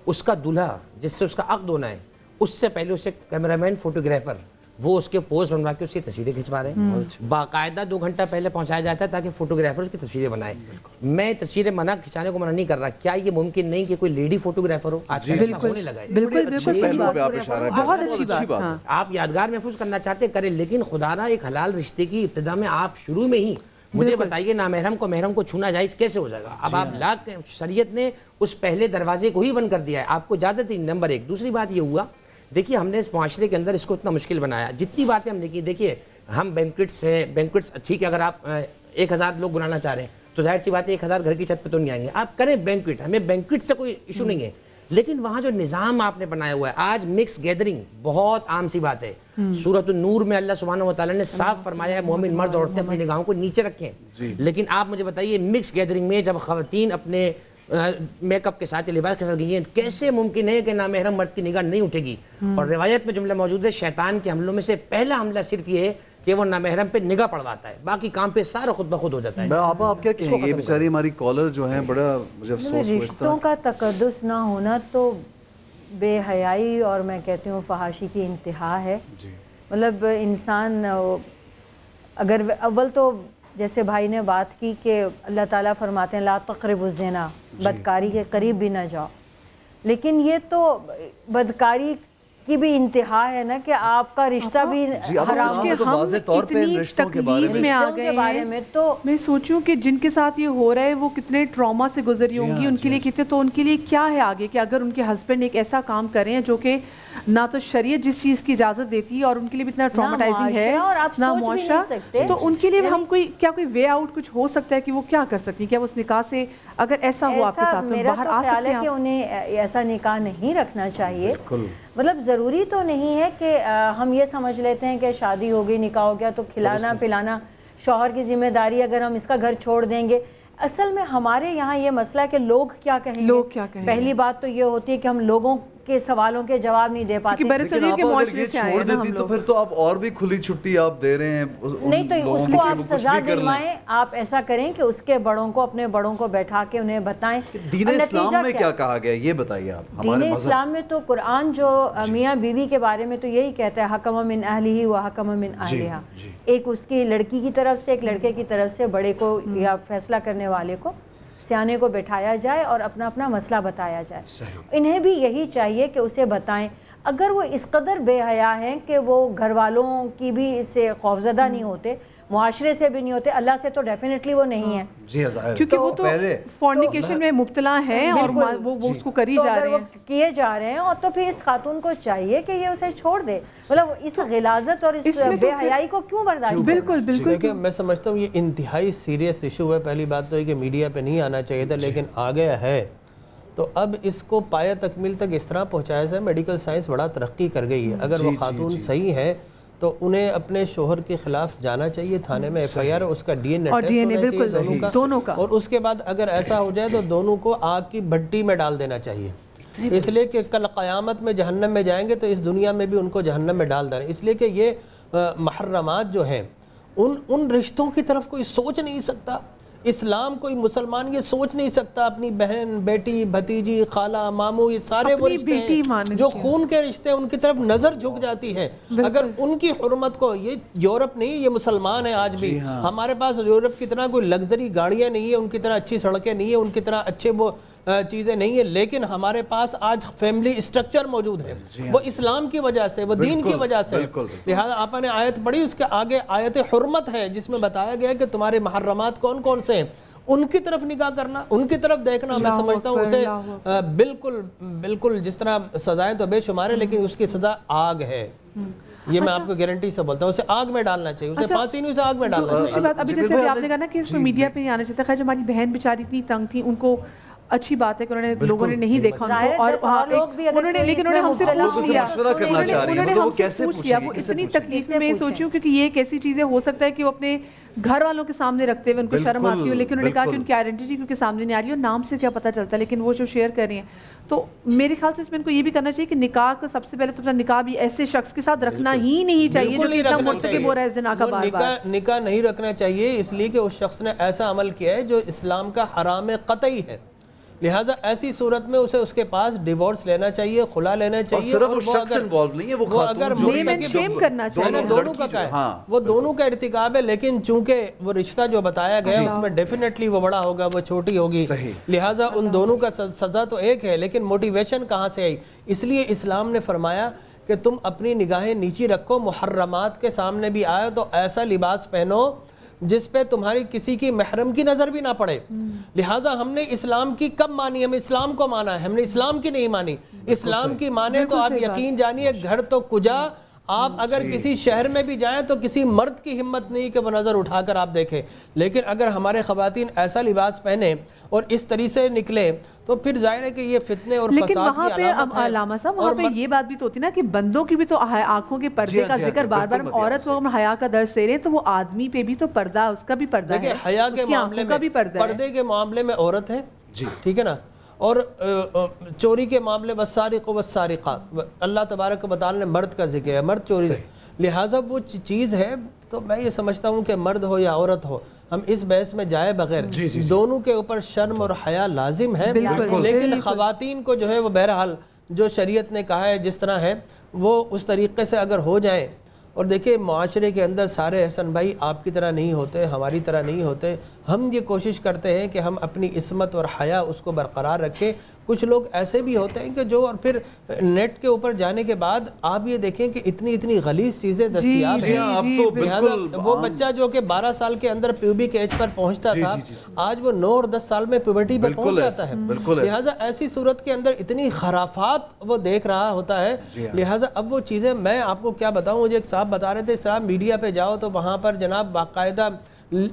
اس کا دلہا جس سے اس کا عقد ہونا ہے, اس سے پہلے اسے کیمرامین, فوٹوگرافر, وہ اس کے پوز بنوا کے اس کی تصویریں کھنچوا رہے ہیں. باقاعدہ 2 گھنٹہ پہلے پہنچایا جاتا ہے تاکہ فوٹوگرافر اس کی تصویریں بنائے. میں تصویریں کھنچانے کو منع نہیں کر رہا, کیا یہ ممکن نہیں کہ کوئی لیڈی فوٹوگرافر ہو؟ آج کل ایسا ہونے لگا ہے. بالکل. آپ یادگار محفوظ کرنا چاہتے کریں, لیکن خدا نہ ایک حلال رشتے کی ابتدا میں آپ شروع میں ہی مجھے بتائیے نامحرم کو محرم کو چھونا جائز کیسے ہو جائے گا؟ اب آپ لاکھ شریعت نے اس پہلے دروازے کو ہی بند کر دیا ہے، آپ کو اجازت ہی نمبر 1۔ دوسری بات یہ ہوا، دیکھیے ہم نے اس معاشرے کے اندر اس کو اتنا مشکل بنایا، جتنی باتیں ہم نے کی، دیکھیے ہم بینکوٹس ہیں، بینکوٹس ٹھیک ہے، اگر آپ 1000 لوگ بلانا چاہ رہے ہیں تو ظاہر سی بات ہے 1000 گھر کی چھت پہ تو نہیں آئیں گے، آپ کریں بینکوٹ، ہمیں بینکوٹ سے کوئی ایشو نہیں ہے، لیکن وہاں جو نظام آپ نے بنایا ہوا ہے، آج مکس گیدرنگ بہت عام سی بات ہے۔ سورۃ النور میں اللہ سبحانہ و تعالیٰ نے صاف فرمایا ہے مومن مرد عورتیں اپنی نگاہوں کو نیچے رکھیں، لیکن آپ مجھے بتائیے مکس گیدرنگ میں جب خواتین اپنے میک اپ کے ساتھ لباس کے ساتھ گئی ہیں، کیسے ممکن ہے کہ نامحرم مرد کی نگاہ نہیں اٹھے گی؟ اور روایت میں جملہ موجود ہے شیطان کے حملوں میں سے پہلا حملہ صرف یہ ہے کہ وہ نامحرم پہ نگاہ پڑواتا ہے، باقی کام پہ سارا خود بخود ہو جاتا ہے۔ آپ کیا کہیں گے؟ بیچاری ہماری کالر جو ہیں بڑا مجھے افسوس ہوا، رشتوں کا تقدس نہ ہونا تو بے حیائی اور میں کہتی ہوں فحاشی کی انتہا ہے۔ مطلب انسان اگر اول تو جیسے بھائی نے بات کی کہ اللہ تعالیٰ فرماتے ہیں لا تقربوا الزنا، بدکاری کے قریب بھی نہ جاؤ، لیکن یہ تو بدکاری کی بھی انتہا ہے نا کہ آپ کا رشتہ بھی حرام ہے۔ تو واضح طور پہ رشتوں کے بارے میں تو میں سوچوں کہ جن کے ساتھ یہ ہو رہا ہے وہ کتنے ٹراما سے گزری ہوں گی، ان کے لیے کتنے، تو ان کے لیے کیا ہے آگے کہ اگر ان کے ہسبینڈ ایک ایسا کام کریں جو کہ نہ تو شریعت جس چیز کی اجازت دیتی ہے اور ان کے لیے بھی اتنا ٹراماٹائزنگ ہے نہ معاشرہ، تو ان کے لیے ہم کوئی وے آؤٹ کچھ ہو سکتا ہے کہ وہ کیا کر سکتی ہیں؟ کیا وہ اس نکاح سے اگر ایسا ہوا آپ کے ساتھ تو باہر آ سکتے ہیں؟ کہ انہیں ایسا نکاح نہیں رکھنا چاہیے، مطلب ضروری تو نہیں ہے کہ ہم یہ سمجھ لیتے ہیں کہ شادی ہو گئی نکاح ہو گیا تو کھلانا پلانا شوہر کی ذمہ داری، اگر ہم اس کا گھر چھوڑ دیں گے۔ اصل میں ہمارے یہاں یہ مسئلہ ہے کہ لوگ کیا کہیں گے۔ پہلی بات تو یہ ہوتی ہے کہ ہم لوگوں کے سوالوں کے جواب نہیں دے پاتے۔ لیکن آپ اگر یہ چھوڑ دیتی تو پھر تو آپ اور بھی کھلی چھٹی آپ دے رہے ہیں، نہیں تو اس کو آپ سزا دلوائیں، آپ ایسا کریں کہ اس کے بڑوں کو، اپنے بڑوں کو بیٹھا کے انہیں بتائیں۔ دین اسلام میں کیا کہا گیا یہ بتائیے آپ۔ دین اسلام میں تو قرآن جو میاں بیوی کے بارے میں تو یہی کہتا ہے حکم من اہلہ و حکم من اہلہا، ایک اس کی لڑکی کی طرف سے ایک لڑکے کی طرف سے بڑے کو یا فیصلہ کرنے والے کو، سیانے کو بٹھایا جائے اور اپنا اپنا مسئلہ بتایا جائے۔ انہیں بھی یہی چاہیے کہ اسے بتائیں۔ اگر وہ اس قدر بے حیا ہیں کہ وہ گھر والوں کی بھی اس سے خوفزدہ نہیں ہوتے، معاشرے سے بھی نہیں ہوتے، اللہ سے تو ڈیفینیٹلی وہ نہیں ہیں، کیونکہ وہ تو فورنیکیشن میں مبتلا ہیں اور وہ اس کو کری جا رہے ہیں، کیے جا رہے ہیں، اور تو پھر اس خاتون کو چاہیے کہ یہ اسے چھوڑ دے۔ مطلب اس غلاظت اور اس بے حیائی کو کیوں برداشت؟ بالکل بالکل، دیکھیں میں سمجھتا ہوں یہ انتہائی سیریس ایشو ہے۔ پہلی بات تو ہے کہ میڈیا پہ نہیں آنا چاہیے تھا، لیکن آ گیا ہے تو اب اس کو پایہ تکمیل تک اس طرح پہنچایا جائے۔ میڈیکل سائنس بڑا ترقی کر گئی ہے، اگر وہ خاتون صحیح ہے تو انہیں اپنے شوہر کے خلاف جانا چاہیے تھانے میں ایف آئی آر، اس کا ڈی این اے ٹیسٹ ہونا چاہیے دونوں کا، اور اس کے بعد اگر ایسا ہو جائے تو دونوں کو آگ کی بھٹی میں ڈال دینا چاہیے، اس لیے کہ کل قیامت میں جہنم میں جائیں گے تو اس دنیا میں بھی ان کو جہنم میں ڈال دینا، اس لیے کہ یہ محرمات جو ہیں ان رشتوں کی طرف کوئی سوچ نہیں سکتا۔ اسلام کوئی مسلمان یہ سوچ نہیں سکتا اپنی بہن، بیٹی، بھتیجی، خالہ، ماموں، یہ سارے وہ رشتے ہیں جو خون کے رشتے ہیں، ان کی طرف نظر جھک جاتی ہے۔ اگر ان کی حرمت کو، یہ یورپ نہیں، یہ مسلمان ہیں آج بھی، ہمارے پاس یورپ کی طرح کوئی لگژری گاڑیاں نہیں ہیں، ان کی طرح اچھی سڑکیں نہیں ہیں، ان کی طرح اچھے وہ چیزیں نہیں ہیں، لیکن ہمارے پاس آج فیملی اسٹرکچر موجود ہے، وہ اسلام کی وجہ سے، وہ دین کی وجہ سے۔ لہذا آپ نے آیت پڑھی، اس کے آگے آیت حرمت ہے جس میں بتایا گیا کہ تمہارے محرمات کون کون سے ہیں، ان کی طرف نگاہ کرنا، ان کی طرف دیکھنا، میں سمجھتا ہوں اسے بالکل جس طرح سزائیں تو بے شمار ہے، لیکن اس کی سزا آگ ہے، یہ میں آپ کو گارنٹی سے بولتا ہوں، اسے آگ میں ڈالنا چاہیے، اسے پھانسی نہیں، اسے آگ میں ڈالنا چاہیے۔ ابھی جیسے آپ نے کہا نا کہ اس میں میڈیا پہ نہیں آنا چاہتا، خیر جو ہماری بہن بیچاری اتنی تنگ تھی، ان کو اچھی بات ہے کہ انہوں نے لوگوں نے نہیں دیکھا ان کو، اور انہوں نے لیکن انہوں نے ہم سے پوچھ لیا، انہوں نے ہم سے پوچھ لیا، وہ اتنی تکلیف میں سوچی ہوں، کیونکہ یہ ایک ایسی چیزیں ہو سکتا ہے کہ وہ اپنے گھر والوں کے سامنے رکھتے ہوئے ان کو شرم آتی ہو، لیکن انہوں نے کہا کہ ان کی آئیڈینٹی کیونکہ سامنے نہیں آ رہی ہے اور نام سے کیا پتہ چلتا ہے، لیکن وہ جو شیئر کر رہی ہیں، تو میرے خیال سے اس میں ان کو یہ بھی کرنا چاہیے کہ نکاح کو سب سے پہلے تو نکاح بھی ایسے شخص کے ساتھ رکھنا ہی نہیں چاہیے جو اتنا مرتکب ہو رہا ہے زنا کا بار بار۔ نکاح نہیں رکھنا چاہیے اس لیے کہ اس شخص نے ایسا عمل کیا ہے جو اسلام کا حرام قطعی ہے، لہٰذا ایسی صورت میں اسے اس کے پاس ڈیورس لینا چاہیے، خلا لینا چاہیے، اور صرف شخص انوالو نہیں ہے، وہ اگر کرنا چاہیے، دونوں کا ہے، وہ دونوں کا ارتکاب ہے، لیکن چونکہ وہ رشتہ جو بتایا گیا اس میں ڈیفینیٹلی وہ بڑا ہوگا، وہ چھوٹی ہوگی، لہٰذا ان دونوں کا سزا تو ایک ہے، لیکن موٹیویشن کہاں سے آئی؟ اس لیے اسلام نے فرمایا کہ تم اپنی نگاہیں نیچی رکھو، محرمات کے سامنے بھی آئے تو ایسا لباس پہنو جس پہ تمہاری کسی کی محرم کی نظر بھی نہ پڑے. لہٰذا ہم نے اسلام کی کب مانی؟ ہم اسلام کو مانا ہے, ہم نے اسلام کی نہیں مانی. اسلام کی مانے تو آپ یقین جانیے گھر تو کجا, آپ اگر کسی شہر میں بھی جائیں تو کسی مرد کی ہمت نہیں کہ وہ نظر اٹھا کر آپ دیکھیں. لیکن اگر ہمارے خواتین ایسا لباس پہنے اور اس طریقے سے نکلے تو پھر ظاہر ہے کہ یہ فتنے اور فساد کی علامت ہے. لیکن وہاں پہ علامہ صاحب وہاں پہ یہ بات بھی تو ہوتی ہے نا کہ بندوں کی بھی تو آنکھوں کے پردے کا ذکر بار بار, عورت کو حیا کا درس دے رہے ہیں تو وہ آدمی پہ بھی تو پردہ, اس کا بھی پردہ ہے. دیکھیں حیا کے معاملے میں, پردے کے معاملے میں عورت ہے, ٹھیک ہے نا, اور چوری کے معاملے والسارق والسارقات اللہ تبارک و تعالی نے مرد کا ذکر ہے, مرد چوری ہے. لہٰذا وہ چیز ہے. تو میں یہ سمجھتا ہوں کہ مرد ہو یا عورت ہو, ہم اس بحث میں جائے بغیر دونوں کے اوپر شرم اور حیا لازم ہے. لیکن خواتین کو جو ہے وہ بہرحال جو شریعت نے کہا ہے جس طرح ہے وہ اس طریقے سے اگر ہو جائیں. اور دیکھیں معاشرے کے اندر سارے احسن بھائی آپ کی طرح نہیں ہوتے, ہماری طرح نہیں ہوتے. ہم یہ کوشش کرتے ہیں کہ ہم اپنی عصمت اور حیا اس کو برقرار رکھیں. کچھ لوگ ایسے بھی ہوتے ہیں کہ جو, اور پھر نیٹ کے اوپر جانے کے بعد آپ یہ دیکھیں کہ اتنی غلیظ چیزیں دستیاب ہیں. لہٰذا وہ بچہ جو کہ 12 سال کے اندر پیوبک ایج پر پہنچتا تھا, آج وہ 9 اور 10 سال میں پیوبرٹی پر پہنچ جاتا ہے. لہٰذا ایسی صورت کے اندر اتنی خرافات وہ دیکھ رہا ہوتا ہے. لہٰذا اب وہ چیزیں میں آپ کو کیا بتاؤں, مجھے ایک صاحب بتا رہے تھے, صاحب میڈیا پہ جاؤ تو وہاں پر جناب باقاعدہ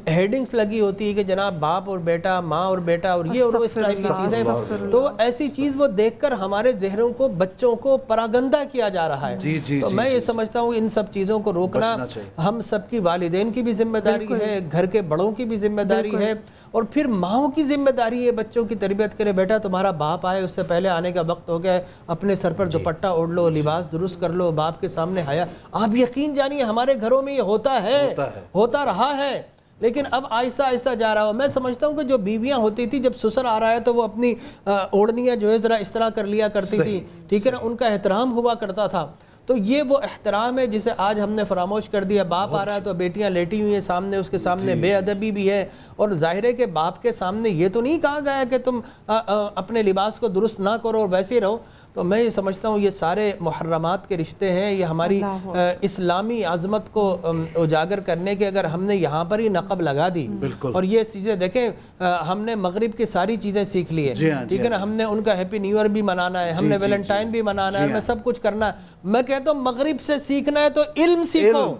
ہیڈنگز لگی ہوتی ہے کہ جناب باپ اور بیٹا, ماں اور بیٹا, اور یہ اور وہ اس ٹائپ کی چیزیں. تو ایسی چیز وہ دیکھ کر ہمارے ذہنوں کو, بچوں کو پراگندہ کیا جا رہا ہے. تو میں یہ سمجھتا ہوں ان سب چیزوں کو روکنا ہم سب کی, والدین کی بھی ذمہ داری ہے, گھر کے بڑوں کی بھی ذمہ داری ہے, اور پھر ماؤں کی ذمہ داری ہے بچوں کی تربیت کرے. بیٹا تمہارا باپ آئے, اس سے پہلے آنے کا وقت ہو گیا ہے, اپنے سر پر دوپٹہ اوڑھ لو, لباس درست کر لو, باپ کے سامنے حیا. آپ یقین جانیے ہمارے گھروں میں یہ ہوتا ہے, ہوتا رہا ہے, لیکن اب آہستہ آہستہ جا رہا ہو. میں سمجھتا ہوں کہ جو بیویاں ہوتی تھی جب سسر آ رہا ہے تو وہ اپنی اوڑھنیاں جو ہے ذرا اس طرح کر لیا کرتی تھی, ٹھیک ہے نا, ان کا احترام ہوا کرتا تھا. تو یہ وہ احترام ہے جسے آج ہم نے فراموش کر دیا. باپ آ رہا ہے تو بیٹیاں لیٹی ہوئی ہیں سامنے, اس کے سامنے بے ادبی بھی ہے. اور ظاہر ہے کہ باپ کے سامنے یہ تو نہیں کہا گیا کہ تم اپنے لباس کو درست نہ کرو اور ویسے ہی رہو. تو میں یہ سمجھتا ہوں یہ سارے محرمات کے رشتے ہیں. یہ ہماری اسلامی عظمت کو اجاگر کرنے کے اگر ہم نے یہاں پر ہی نقب لگا دی, اور یہ چیزیں دیکھیں ہم نے مغرب کی ساری چیزیں سیکھ لی ہے, ٹھیک ہے نا, ہم نے ان کا ہیپی نیو ایئر بھی منانا ہے, ہم نے ویلنٹائن بھی منانا ہے, ہمیں سب کچھ کرنا ہے. میں کہتا ہوں مغرب سے سیکھنا ہے تو علم سیکھو,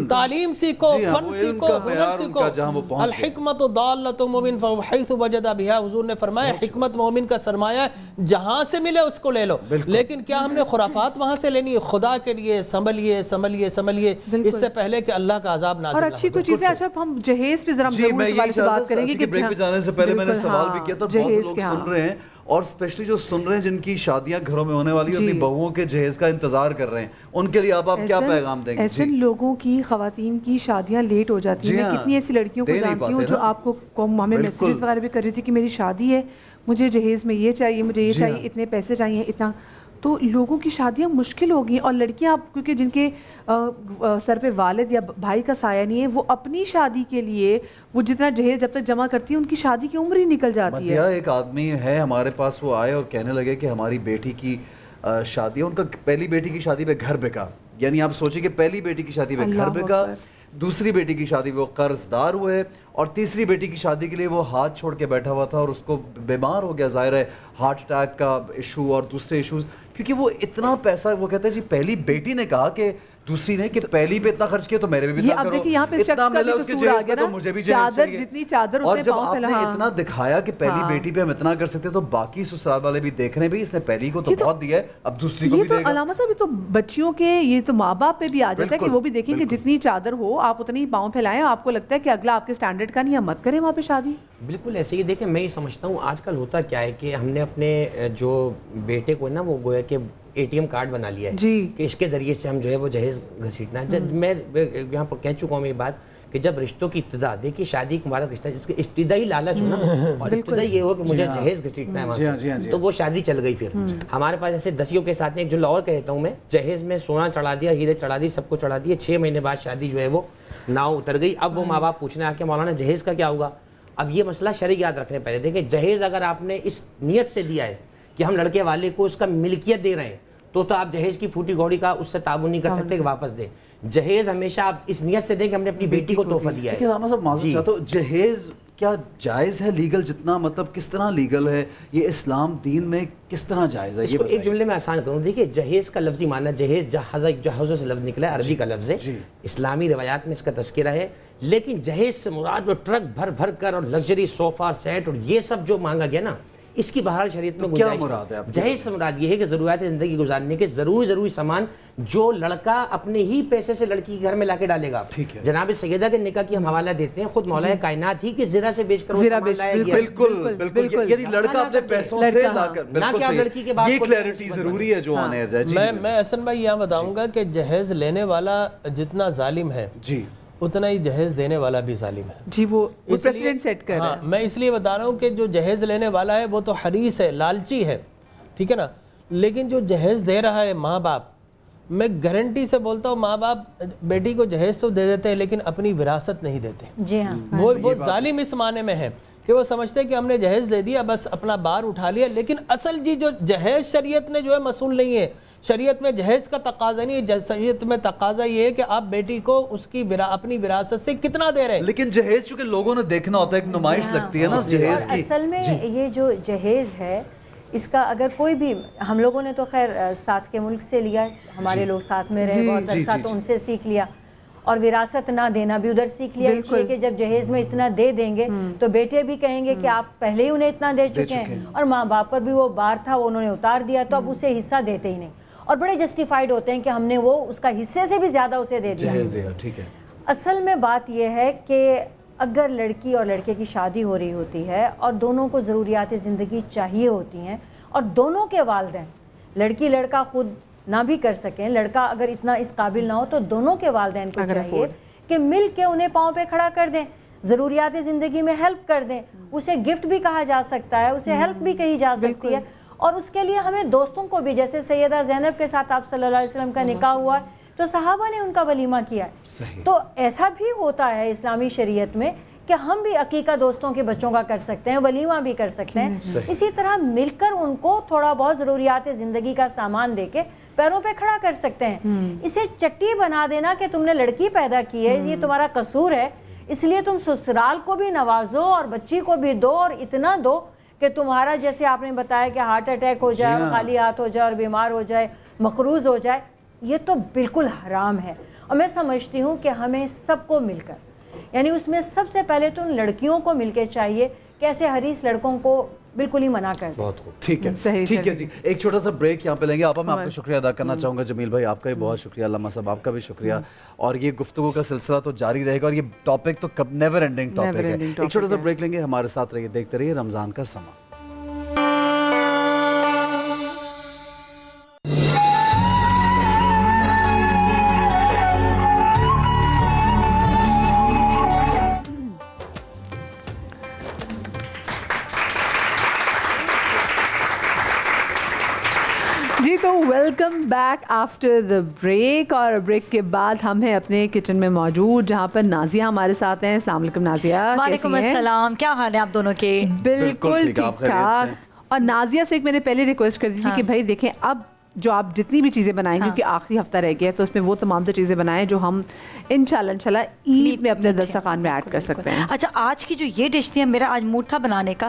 تعلیم سیکھو, فن سیکھو, ہنر سیکھو. الحکمت ضالۃ المؤمن فحیث وجد بہا, حضور نے فرمایا حکمت مومن کا سرمایہ ہے, جہاں سے ملے اس کو لے لو. لیکن کیا ہم نے خرافات وہاں سے لینی ہے؟ خدا کے لیے سنبھلیے سنبھلیے سنبھلیے اس سے پہلے کہ اللہ کا عذاب نازل نہ ہو. اور اچھی کوئی چیزیں اچھا ہم جہیز پہ ذرا ضرور اس والے سے بات کریں گے کہ بریک پہ جانے سے پہلے میں نے سوال بھی کیا تھا, بہت سے لوگ سن رہے ہیں اور اسپیشلی جو سن رہے ہیں جن کی شادیاں گھروں میں ہونے والی ہیں, اپنی بہوؤں کے جہیز کا انتظار کر رہے ہیں, ان کے لیے آپ کیا پیغام دیں گے؟ ایسے لوگوں کی, خواتین کی شادیاں لیٹ ہو جاتی ہیں. میں کتنی ایسی لڑکیوں کو جانتی ہوں جو آپ کو ہمیں میسیجز وغیرہ بھی کر رہی تھی کہ میری شادی ہے, مجھے جہیز میں یہ چاہیے, مجھے یہ چاہیے, اتنے پیسے چاہیے, اتنا. تو لوگوں کی شادیاں مشکل ہو گئی. اور لڑکیاں کیونکہ جن کے سر پہ والد یا بھائی کا سایہ نہیں ہے, وہ اپنی شادی کے لیے وہ جتنا جہیز جب تک جمع کرتی ہیں ان کی شادی کی عمر ہی نکل جاتی ہے. ایک آدمی ہے ہمارے پاس, وہ آئے اور کہنے لگے کہ ہماری بیٹی کی شادی, ان کا پہلی بیٹی کی شادی پہ گھر بکا. یعنی آپ سوچیں کہ پہلی بیٹی کی شادی پہ گھر بکا, دوسری بیٹی کی شادی وہ قرض دار ہوئے, اور تیسری بیٹی کی شادی کے لیے وہ ہاتھ چھوڑ کے بیٹھا ہوا تھا اور اس کو بیمار ہو گیا, ظاہر ہے ہارٹ اٹیک کا ایشو اور دوسرے ایشوز, کیونکہ وہ اتنا پیسہ, وہ کہتا ہے جی پہلی بیٹی نے کہا کہ دوسری نے کہ پہلی پہ اتنا خرچ کیا تو میرے بھی اتنا کرو, اتنا ملا اس کے جہیز پہ تو مجھے بھی جہیز چاہیے. اور جب آپ نے اتنا دکھایا کہ پہلی بیٹی پہ ہم اتنا کر سکتے تو باقی سسرال والے بھی دیکھ رہے ہیں, اس نے پہلی کو تو بہت دیا ہے, اب دوسری کو بھی دے گا. علامہ صاحب یہ تو بچیوں کے, یہ تو ماں باپ پہ بھی آ جاتا ہے کہ وہ بھی دیکھیں کہ جتنی چادر ہو آپ اتنی پاؤں پھیلائیں, آپ کو لگتا ہے کہ اگلا آپ کے سٹینڈرڈ کا نہیں, ہم مت کریں وہاں پہ شادی. بالکل ایسے ہی. دیکھیں میں یہ سمجھتا ہوں آج کل ہوتا کیا ہے کہ ہم نے اپنے جو بیٹے کو نا وہ گویا کہ ATM کارڈ بنا لیا ہے کہ اس کے ذریعے سے ہم جو ہے وہ جہیز گھسیٹنا ہے. میں یہاں پر کہہ چکا ہوں یہ بات کہ جب رشتوں کی ابتدا, دیکھیے شادی ایک مبارک رشتہ ہے جس کے ابتدائی لالچ ہو نا, اور ابتدائی یہ ہو کہ مجھے جہیز گھسیٹنا ہے وہاں سے, تو وہ شادی چل گئی. پھر ہمارے پاس ایسے دسیوں کے ساتھ ایک جو لاہور کہتا ہوں میں, جہیز میں سونا چڑھا دیا, ہیرے چڑھا دی, سب کو چڑھا دیا, 6 مہینے بعد شادی جو ہے وہ ناؤ اتر گئی. اب وہ ماں باپ پوچھنے آ کے مولانا جہیز کا کیا ہوگا؟ اب یہ مسئلہ شرعی یاد رکھنے پہلے. دیکھیں جہیز اگر آپ نے اس نیت سے دیا ہے کہ ہم لڑکے والے کو اس کا ملکیت دے رہے ہیں تو آپ جہیز کی پھوٹی گھوڑی کا اس سے تعاون نہیں کر سکتے کہ واپس دیں. جہیز ہمیشہ آپ اس نیت سے دیں کہ ہم نے اپنی بیٹی کو تحفہ دیا ہے. لیکن راما صاحب معذرت چاہتا ہوں, جہیز کیا جائز ہے لیگل جتنا, مطلب کس طرح لیگل ہے یہ اسلام دین میں, کس طرح جائز ہے؟ اس کو ایک جملے میں آسان کروں. دیکھیے جہیز کا لفظی معنی جہیز جہازوں سے لفظ نکلا ہے, عربی کا لفظ ہے, اسلامی روایات میں اس کا تذکرہ ہے. لیکن جہیز سے مراد وہ ٹرک بھر بھر کر اور لگژری صوفہ سیٹ اور یہ سب جو مانگا گیا نا, اس کی بہرحال شریعت میں گنجائش ہے. جہیز سے مراد یہ ہے کہ ضروریات زندگی گزارنے کے ضروری سامان جو لڑکا اپنے ہی پیسے سے لڑکی کے گھر میں لا کے ڈالے گا. جناب سیدہ کے نکاح کی ہم حوالہ دیتے ہیں, خود مولا کائنات ہی کی زرہ سے بیچ کر وہ سامان لایا گیا. بالکل بالکل, یعنی لڑکا اپنے پیسوں سے لا کر, نہ کہ آپ لڑکی کے باپ کو. یہ کلیئرٹی ضروری ہے جو آن ایئر ہے. میں احسن بھائی یہاں بتاؤں گا کہ جہیز لینے والا جتنا ظالم ہے جی اتنا ہی جہیز دینے والا بھی ظالم ہے. جی وہ پریسیڈنٹ سیٹ کر رہا ہے. میں اس لیے بتا رہا ہوں کہ جو جہیز لینے والا ہے وہ تو حریص ہے, لالچی ہے, ٹھیک ہے نا, لیکن جو جہیز دے رہا ہے ماں باپ, میں گارنٹی سے بولتا ہوں ماں باپ بیٹی کو جہیز تو دے دیتے ہیں لیکن اپنی وراثت نہیں دیتے. جی ہاں, وہ ظالم اس معنی میں ہے کہ وہ سمجھتے ہیں کہ ہم نے جہیز دے دیا بس اپنا بار اٹھا لیا, لیکن اصل جی جو جہیز شریعت نے جو ہے مصول نہیں ہے. شریعت میں جہیز کا تقاضا نہیں ہے, شریعت میں تقاضا یہ ہے کہ آپ بیٹی کو اس کی اپنی وراثت سے کتنا دے رہے ہیں. لیکن جہیز چونکہ لوگوں نے دیکھنا ہوتا ہے, ایک نمائش لگتی ہے نا جہیز کی. اصل میں یہ جو جہیز ہے اس کا اگر کوئی بھی, ہم لوگوں نے تو خیر ساتھ کے ملک سے لیا, ہمارے لوگ ساتھ میں رہے بہت عرصہ تو ان سے سیکھ لیا, اور وراثت نہ دینا بھی ادھر سیکھ لیا. اس لیے کہ جب جہیز میں اتنا دے دیں گے تو بیٹے بھی کہیں گے کہ آپ پہلے ہی انہیں اتنا دے چکے ہیں, اور ماں باپ پر بھی وہ بار تھا وہ انہوں نے اتار دیا, تو اب اسے حصہ دیتے ہی نہیں, اور بڑے جسٹیفائیڈ ہوتے ہیں کہ ہم نے وہ اس کا حصے سے بھی زیادہ اسے دے دیا. ٹھیک ہے. اصل میں بات یہ ہے کہ اگر لڑکی اور لڑکے کی شادی ہو رہی ہوتی ہے اور دونوں کو ضروریات زندگی چاہیے ہوتی ہیں, اور دونوں کے والدین, لڑکی لڑکا خود نہ بھی کر سکیں, لڑکا اگر اتنا اس قابل نہ ہو تو دونوں کے والدین کو چاہیے کہ مل کے انہیں پاؤں پہ کھڑا کر دیں, ضروریات زندگی میں ہیلپ کر دیں. اسے گفٹ بھی کہا جا سکتا ہے, اسے ہیلپ بھی کہی جا سکتی ہے, اور اس کے لیے ہمیں دوستوں کو بھی, جیسے سیدہ زینب کے ساتھ آپ صلی اللہ علیہ وسلم کا نکاح ہوا ہے تو صحابہ نے ان کا ولیمہ کیا ہے. تو ایسا بھی ہوتا ہے اسلامی شریعت میں کہ ہم بھی عقیقہ دوستوں کے بچوں کا کر سکتے ہیں, ولیمہ بھی کر سکتے ہیں. اسی طرح مل کر ان کو تھوڑا بہت ضروریات زندگی کا سامان دے کے پیروں پہ کھڑا کر سکتے ہیں. اسے چٹی بنا دینا کہ تم نے لڑکی پیدا کی ہے, یہ تمہارا قصور ہے, اس لیے تم سسرال کو بھی نوازو اور بچی کو بھی دو, اور اتنا دو کہ تمہارا, جیسے آپ نے بتایا کہ ہارٹ اٹیک ہو جائے, خالی ہاتھ ہو جائے اور بیمار ہو جائے, مقروض ہو جائے, یہ تو بالکل حرام ہے. اور میں سمجھتی ہوں کہ ہمیں سب کو مل کر, یعنی اس میں سب سے پہلے تو ان لڑکیوں کو مل کے چاہیے کہ ایسے حریص لڑکوں کو بالکل ہی منع کر دیں. ٹھیک ہے جی, ایک چھوٹا سا بریک یہاں پہ لیں گے. آپا میں آپ کا شکریہ ادا کرنا چاہوں گا. جمیل بھائی آپ کا بھی بہت شکریہ, علامہ صاحب آپ کا بھی شکریہ. اور یہ گفتگو کا سلسلہ تو جاری رہے گا, اور یہ ٹاپک تو نیور اینڈنگ ٹاپک ہے. ایک چھوٹا سا بریک لیں گے, ہمارے ساتھ رہیے, دیکھتے رہیے رمضان کا سما. جی تو welcome back after the break, اور بریک کے بعد ہم ہیں اپنے کچن میں موجود جہاں پر نازیہ ہمارے ساتھ ہیں. السلام علیکم نازیہ. وعلیکم السلام, کیا حال ہے آپ دونوں کے؟ بالکل ٹھیک ٹھاک. اور نازیہ سے ایک میں نے پہلے ریکویسٹ کر دی تھی کہ بھائی دیکھیں اب جو آپ جتنی بھی چیزیں بنائیں کیونکہ آخری ہفتہ رہ گیا تو اس میں وہ تمام تو چیزیں بنائیں جو ہم انشاءاللہ عید میں اپنے دسترخوان میں ایڈ کر سکتے ہیں. اچھا آج کی جو یہ ڈش تھی, میرا آج موڈ تھا بنانے کا,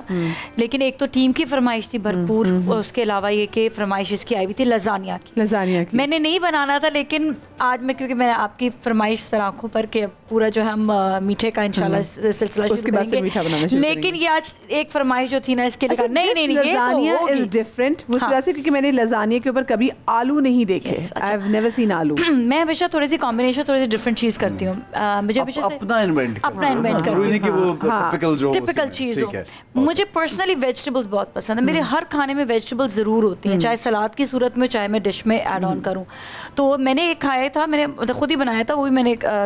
لیکن ایک تو ٹیم کی فرمائش تھی بھرپور, اس کے علاوہ یہ کہ فرمائش اس کی آئی ہوئی تھی لزانیہ کی. میں نے نہیں بنانا تھا, لیکن آج میں کیونکہ میں نے آپ کی فرمائش سر آنکھوں پر کہ پورا جو ہے ہم میٹھے کا انشاءاللہ سلسلہ شروع کریں گے, لیکن یہ آج ایک فرمائش جو تھی نا اس کے لیے نہیں لزانیہ از ڈفرنٹ اس وجہ سے کیونکہ میں نے لزانیہ کے اوپر کبھی آلو نہیں دیکھے. I have never seen آلو. میں ہمیشہ تھوڑی سی کمبینیشن تھوڑی سی ڈفرنٹ چیز کرتی ہوں, مجھے ہمیشہ اپنا انوینٹ ٹپیکل چیز ہو. مجھے پرسنلی ویجیٹیبلز بہت پسند ہے, میرے ہر کھانے میں ویجیٹیبل ضرور ہوتی ہیں, چاہے سلاد کی صورت میں چاہے میں ڈش میں ایڈ آن کروں. تو میں نے ایک کھایا تھا, میں نے خود ہی بنایا تھا, وہ بھی میں نے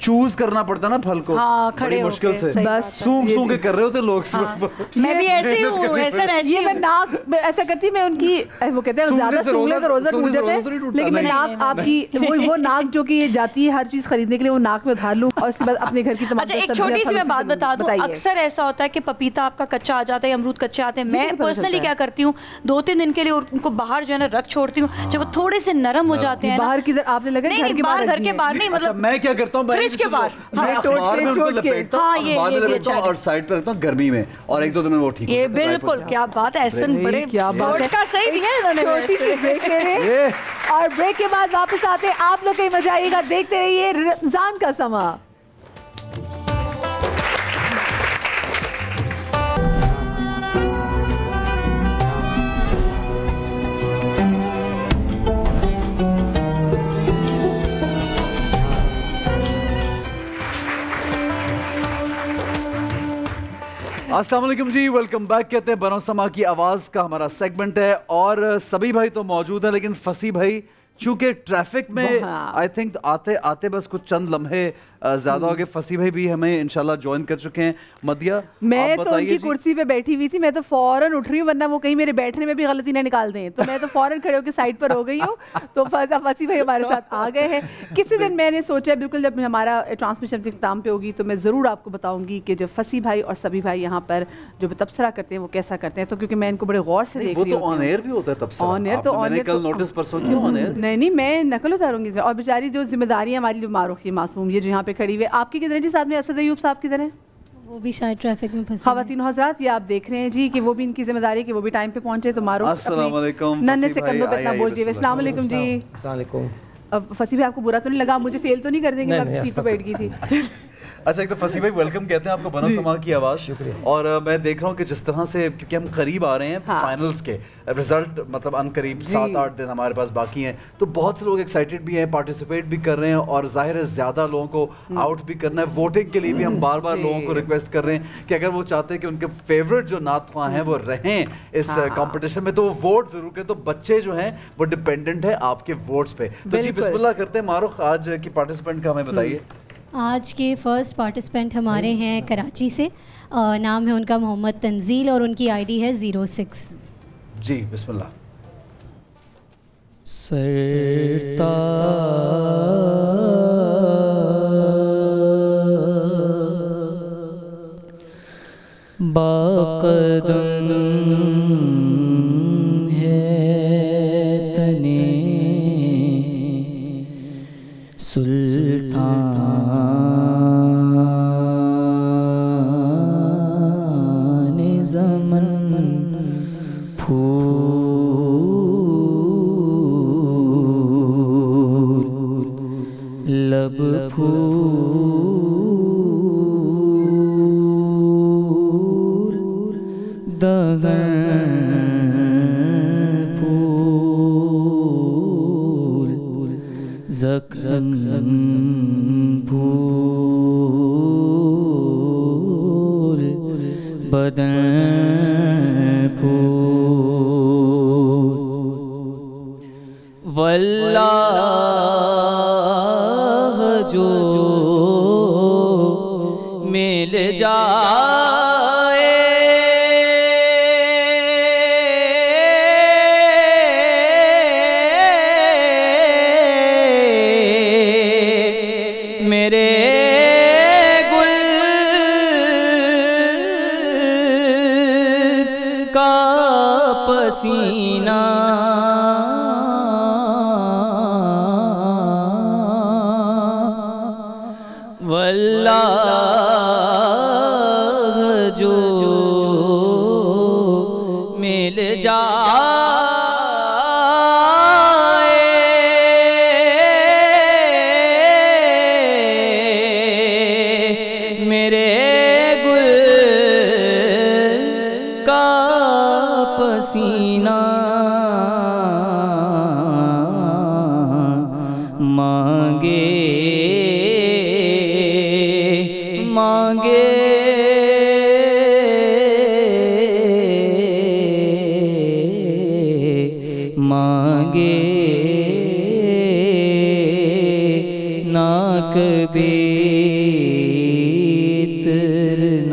چوز کرنا پڑتا نا پھل کو بڑی مشکل سے, بس سونگ سونگ کے کر رہے ہوتے لوگ. میں بھی ایسے ہی ہوں, ایسا رہتی ہے. میں ناک ایسا کرتی, میں ان کی وہ کہتے ہیں زیادہ سونگنے تو روزہ ٹوٹ جاتا ہے, لیکن میں ناک آپ کی وہ ناک جو کہ جاتی ہے ہر چیز خریدنے کے لیے, وہ ناک میں ادھار لوں اور اس کے بعد اپنے گھر کی تمام. اچھا ایک چھوٹی سی میں بات بتا دوں, اکثر ایسا ہوتا ہے کہ پپیتا آپ کا کچا آ جاتا ہے, امرود کچے آتے ہیں. میں پرسنلی کیا کرتی ہوں, 2-3 دن کے لیے ان کو باہر جو ہے نا رکھ چھوڑتی ہوں, جب وہ تھوڑے سے نرم ہو جاتے ہیں. باہر کدھر آپ نے لگا گھر کے باہر نہیں, مطلب میں کیا کرتا ہوں فریج کے باہر اور سائڈ پہ رکھتا ہوں گرمی میں, اور 1-2 دن میں وہ ٹھیک. یہ بالکل کیا بات ہے, احسن بڑے کیا بات کا صحیح دیا انہوں نے. اور بریک کے بعد واپس آتے آپ لوگ کہیں مزہ آئیے گا, دیکھتے رہیے رمضان کا سما. السلام علیکم جی, ویلکم بیک. کہتے ہیں بنو سما کی آواز کا ہمارا سیگمنٹ ہے, اور سبھی بھائی تو موجود ہیں, لیکن فصیح بھائی چونکہ ٹریفک میں آئی تھنک آتے آتے بس کچھ چند لمحے زیادہ ہو گئے. فصیح بھائی بھی ہمیں انشاءاللہ جوائن کر چکے ہیں. مدیہ میں تو ان کی کرسی پہ بیٹھی ہوئی تھی, میں تو فوراً اٹھ رہی ہوں, ورنہ وہ کہیں میرے بیٹھنے میں بھی غلطی نہ نکال دیں, تو میں تو فوراً کھڑے ہو کے سائڈ پر ہو گئی ہوں. تو فصیح بھائی ہمارے ساتھ آ گئے ہیں. کسی دن میں نے سوچا بالکل جب ہمارا ٹرانسمیشن اختتام پہ ہوگی تو میں ضرور آپ کو بتاؤں گی کہ جو فصیح بھائی اور سبھی بھائی یہاں پر جو تبصرہ کرتے ہیں وہ کیسا کرتے ہیں. تو کیونکہ میں ان کو بڑے غور سے دیکھ رہی ہوں. وہ تو آن ایئر بھی ہوتا ہے تبصرہ, آن ایئر تو میں نے کل نوٹس پرسوں کیا آن ایئر. نہیں میں نقل اتاروں گی. اور بیچاری جو ذمہ داریاں ہماری جو معروف کی معصوم یہ جو یہاں پہ کھڑی ہوئی, آپ کی کدھر ہے جی ساتھ میں اسد ایوب صاحب کدھر ہیں؟ وہ بھی شاید ٹریفک میں پھنسے. خواتین حضرات یہ آپ دیکھ رہے ہیں جی کہ وہ بھی ان کی ذمہ داری ہے کہ وہ بھی ٹائم پہ پہنچے. تو معروف السلام علیکم ننے سے کندھوں پہ اتنا بول جیے. السلام علیکم جی. السلام علیکم. فصیح بھائی آپ کو برا تو نہیں لگا, مجھے فیل تو نہیں کر دیں گے, میں سیٹ پہ بیٹھ گئی تھی. اچھا ایک تو فصیح بھائی ویلکم کہتے ہیں آپ کو بنو سما کی آواز. شکریہ. اور میں دیکھ رہا ہوں کہ جس طرح سے کیونکہ ہم قریب آ رہے ہیں فائنلز کے رزلٹ, مطلب ان قریب 7-8 دن ہمارے پاس باقی ہیں, تو بہت سے لوگ ایکسائٹیڈ بھی ہیں, پارٹیسپیٹ بھی کر رہے ہیں, اور ظاہر ہے زیادہ لوگوں کو آؤٹ بھی کرنا ہے. ووٹنگ کے لیے بھی ہم بار بار لوگوں کو ریکویسٹ کر رہے ہیں کہ اگر وہ چاہتے ہیں کہ ان کے فیوریٹ جو نعت خواں ہیں وہ رہیں اس کمپٹیشن میں, تو وہ ووٹ ضرور کریں. تو بچے جو ہیں وہ ڈپینڈنٹ ہے آپ کے ووٹس پہ. تو جی بسم اللہ کرتے ہیں. معروف آج کی پارٹیسپینٹ کا ہمیں بتائیے. آج کے فرسٹ پارٹیسپینٹ ہمارے ہیں کراچی سے, نام ہے ان کا محمد تنزیل, اور ان کی آئی ڈی ہے 06. جی بسم اللہ. باقدم ہے تنے سلطان زمن پھول لب پھول دہن پھول زخم پھول بدن پھول واللہ جو مل جائے میرے پسینہ واللہ جو مل جائے میرے گل کا پسینہ مانگے مانگے مانگے نا کبھی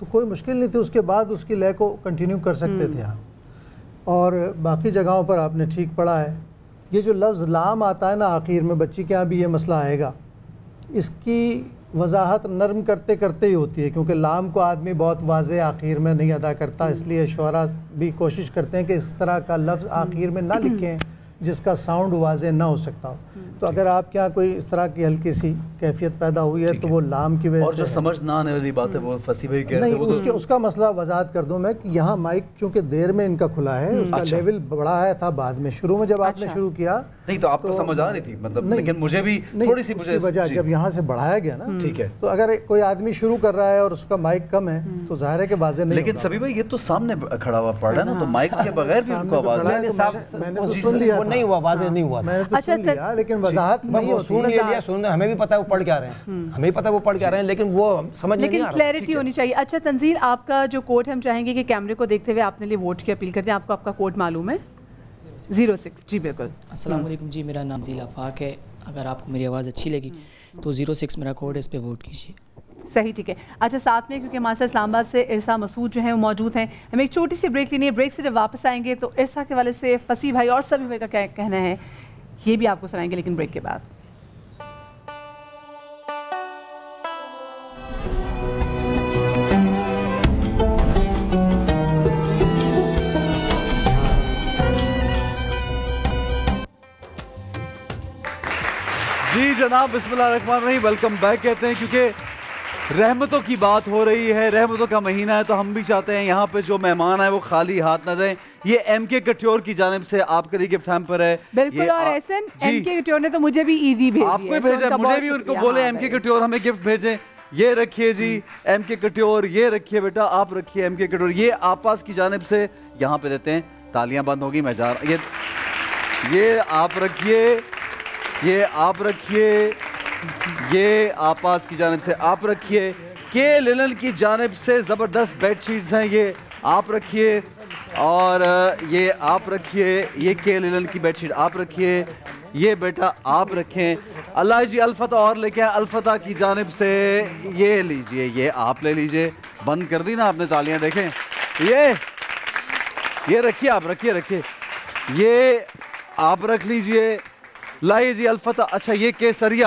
تو کوئی مشکل نہیں تھی، اس کے بعد اس کی لے کو کنٹینیو کر سکتے تھے آپ۔ اور باقی جگہوں پر آپ نے ٹھیک پڑھا ہے۔ یہ جو لفظ لام آتا ہے نا آخر میں، بچی کے یہاں بھی یہ مسئلہ آئے گا، اس کی وضاحت نرم کرتے کرتے ہی ہوتی ہے، کیونکہ لام کو آدمی بہت واضح آخر میں نہیں ادا کرتا، اس لیے شعراء بھی کوشش کرتے ہیں کہ اس طرح کا لفظ آخر میں نہ لکھیں جس کا ساؤنڈ واضح نہ ہو سکتا ہو۔ تو اگر آپ کے یہاں کوئی اس طرح کی ہلکی سی کیفیت پیدا ہوئی ہے تو وہ لام کی وجہ سے، اور جو سمجھ نہ آنے والی بات ہے وہ فصیح بھائی کہہ رہے ہیں، نہیں اس کا مسئلہ وضاحت کر دوں میں کہ یہاں مائک چونکہ دیر میں ان کا کھلا ہے، اس کا لیول بڑا ہے تھا بعد میں، شروع میں جب آپ نے شروع کیا نہیں تو آپ کو سمجھ آ رہی تھی مطلب، لیکن مجھے بھی تھوڑی سی مجھے وجہ جب یہاں سے بڑھایا گیا نا، ٹھیک ہے، تو اگر کوئی آدمی شروع کر رہا ہے اور اس کا مائک کم ہے تو ظاہر ہے کہ واضح نہیں، لیکن سبھی بھائی یہ تو سامنے کھڑا ہوا پڑھ رہا ہے نا، تو مائک کے بغیر بھی ان کو آواز میں نے تو سن لیا، وہ نہیں ہوا، واضح نہیں ہوا، میں نے تو سن لیا، لیکن وضاحت نہیں ہوتی۔ سن ہمیں بھی پتا ہے وہ پڑھ کے آ رہے ہیں، ہمیں پتا ہے وہ پڑھ کے آ رہے ہیں، لیکن وہ سمجھ نہیں آ رہا، لیکن کلیئرٹی ہونی چاہیے۔ اچھا تنزیل، آپ کا جو کوڈ ہم چاہیں گے کہ کیمرے کو دیکھتے ہوئے آپ نے لیے ووٹ کی اپیل کرتے ہیں، آپ کو آپ کا کوڈ معلوم ہے؟ 06 جی بالکل۔ السلام علیکم جی، میرا نام تنزیل آفاق ہے، اگر آپ کو میری آواز اچھی لگی تو 06 میرا کوڈ ہے، اس پہ ووٹ کیجیے۔ صحیح، ٹھیک ہے۔ اچھا ساتھ میں کیونکہ ہمارے ساتھ اسلام آباد سے ارسا مسعود جو ہیں وہ موجود ہیں، ہمیں ایک چھوٹی سی بریک لینی ہے، بریک سے جب واپس آئیں گے تو ارسا کے والے سے فصیح بھائی اور سبھی بھائی کا کیا کہنا ہے یہ بھی آپ کو سنائیں گے، لیکن بریک کے بعد۔ جی جناب، بسم اللہ الرحمن الرحیم، ویلکم بیک کہتے ہیں، کیونکہ رحمتوں کی بات ہو رہی ہے، رحمتوں کا مہینہ ہے، تو ہم بھی چاہتے ہیں یہاں پہ جو مہمان ہیں وہ خالی ہاتھ نہ جائیں۔ یہ ایم کے کٹیور کی جانب سے آپ کے لیے گفٹ ہیمپر ہے۔ بالکل، اور احسن ایم کے کٹیور نے تو مجھے بھی عیدی بھیجی ہے، آپ کو بھیجا، مجھے بھی ان کو بولے ایم کے کٹیور ہمیں گفٹ بھیجیں۔ یہ رکھیے جی ایم کے کٹیور، یہ رکھیے بیٹا، آپ رکھیے ایم کے کٹیور، یہ آپاس کی جانب سے یہاں پہ دیتے ہیں۔ تالیاں بند ہوگی، میں جا رہا، یہ آپ رکھیے، یہ آپ رکھیے، یہ آپاس کی جانب سے آپ رکھیے، کے لنن کی جانب سے زبردست بیڈ شیٹس ہیں، یہ آپ رکھیے، اور یہ آپ رکھیے، یہ کے لنن کی بیڈ شیٹ آپ رکھیے، یہ بیٹا آپ رکھیں۔ اللہ جی الفتح اور لے کے الفتح کی جانب سے یہ لیجئے، یہ آپ لے لیجئے، بند کر دی نا آپ نے تالیاں، دیکھیں یہ رکھیے، آپ رکھیے، یہ آپ رکھ لیجئے، لائے جی الفتح۔ اچھا یہ کیسریہ،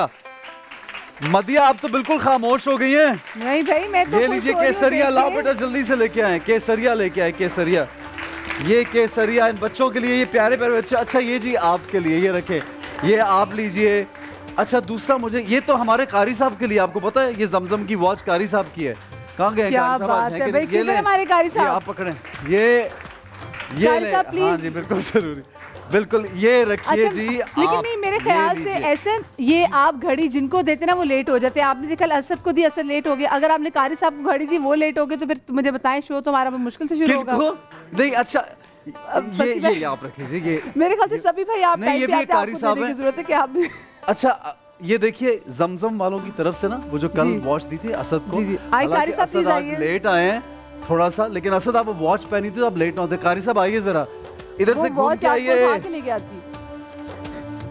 مدیہ آپ تو بالکل خاموش ہو گئی ہیں، نہیں بھائی میں تو یہ لیجئے کیسریہ، لاؤ بیٹا جلدی سے لے کے آئیں، کیسریہ لے کے آئے، کیسریہ، یہ کیسریہ ان بچوں کے لیے، یہ پیارے پیارے بچے۔ اچھا یہ جی آپ کے لیے، یہ رکھے، یہ آپ لیجئے۔ اچھا دوسرا مجھے، یہ تو ہمارے قاری صاحب کے لیے، آپ کو پتہ ہے یہ زمزم کی واچ قاری صاحب کی ہے، کہاں گئے ہیں قاری صاحب؟ یہ آپ پکڑیں، یہ لیں، ہاں جی بالکل ضروری، بالکل یہ رکھیے جی۔ لیکن نہیں میرے خیال سے ایسے یہ آپ گھڑی جن کو دیتے نا وہ لیٹ ہو جاتے ہیں، آپ نے دیکھا اسد کو دی، اسد لیٹ ہو گیا، اگر آپ نے قاری صاحب کو گھڑی دی وہ لیٹ ہو گئے تو پھر مجھے بتائیں شو تو ہمارا مشکل سے شروع ہوگا۔ نہیں اچھا یہ آپ رکھیے، یہ میرے خیال سے سبھی بھائی آپ نہیں، یہ بھی قاری صاحب ہیں، ضرورت ہے کہ آپ بھی۔ اچھا یہ دیکھیے زمزم والوں کی طرف سے نا وہ جو کل واچ دی تھی اسد کو، حالانکہ اسد آج لیٹ آئے ہیں تھوڑا سا، لیکن اسد آپ واچ پہنی تھی تو آپ لیٹ نہ ہوتے۔ قاری صاحب آئیے ذرا ادھر سے گھوم کے آئیے،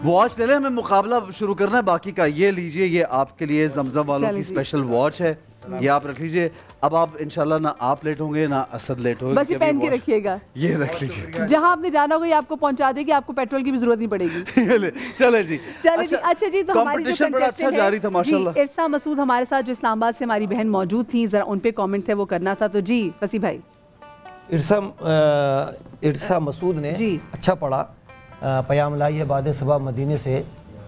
واچ لے لیں، ہمیں مقابلہ شروع کرنا ہے باقی کا۔ یہ لیجئے، یہ آپ کے لیے زمزم والوں کی اسپیشل واچ ہے، یہ آپ رکھ لیجئے۔ اب آپ انشاءاللہ نہ آپ لیٹ ہوں گے نہ اسد لیٹ ہوگا، بس یہ پہن کے رکھیے گا، یہ رکھ لیجئے، جہاں آپ نے جانا ہوگا یہ آپ کو پہنچا دے گی، آپ کو پیٹرول کی بھی ضرورت نہیں پڑے گی۔ چلے جی اچھا جی، تو ہماری جو بڑا اچھا جاری تھا ماشاءاللہ۔ ارسا مسعود ہمارے ساتھ جو اسلام آباد سے ہماری بہن موجود تھیں، ذرا ان پہ کامنٹ تھے وہ کرنا تھا، تو جی فصیح بھائی۔ ارسا مسعود نے اچھا پڑھا، پیام لائی ہے بعد صبح مدینے سے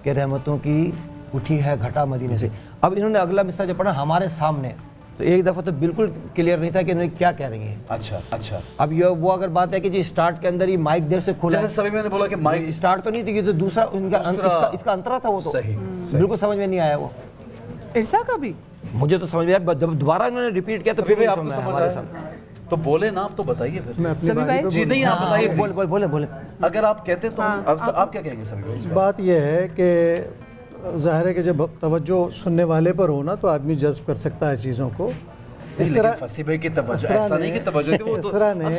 کہ رحمتوں کی اٹھی ہے گھٹا مدینے سے۔ اب انہوں نے اگلا مصرع جو پڑھا ہمارے سامنے، تو ایک دفعہ تو بالکل کلیئر نہیں تھا کہ انہوں نے کیا کہہ رہی ہیں۔ اچھا اب یہ وہ اگر بات ہے کہ جی اسٹارٹ کے اندر ہی مائک دیر سے کھولا ہے، جیسے سبھی میں نے بولا کہ مائک اسٹارٹ تو نہیں تھی، یہ تو دوسرا اس کا انترا تھا، وہ تو بالکل سمجھ میں نہیں آیا۔ وہ ارسا کا بھی مجھے تو سمجھ میں آیا، دوبارہ انہوں نے ریپیٹ کیا تو پھر آپ کو سمجھ آیا۔ تو بولے نا آپ تو بتائیے پھر۔ میں اپنی باری پہ جی نہیں آپ بتائیے، بولے اگر آپ کہتے تو آپ کیا کہیں گے سبھی بھائی؟ بات یہ ہے کہ ظاہر ہے کہ جب توجہ سننے والے پر ہونا تو آدمی جذب کر سکتا ہے چیزوں کو۔ اس طرح فصیح بھائی کی توجہ ایسا نہیں کہ توجہ تھی، وہ تو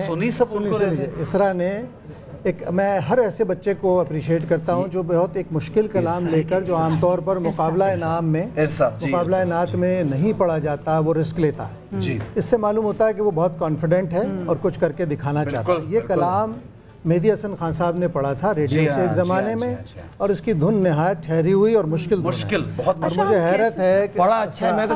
سنی سب ان کو رہتے۔ اسرا نے میں ہر ایسے بچے کو اپریشیٹ کرتا ہوں جو بہت ایک مشکل کلام لے کر جو عام طور پر مقابلہ نعت میں نہیں پڑھا جاتا وہ رسک لیتا ہے. اس سے معلوم ہوتا ہے کہ وہ بہت کانفیڈنٹ ہے اور کچھ کر کے دکھانا چاہتا ہے. یہ کلام مہدی حسن خان صاحب نے پڑھا تھا ریڈیو سے ایک زمانے میں اور اس کی دھن نہایت ٹھہری ہوئی اور مشکل بہت. اور مجھے حیرت ہے کہ بڑا اچھا ہے. میں تو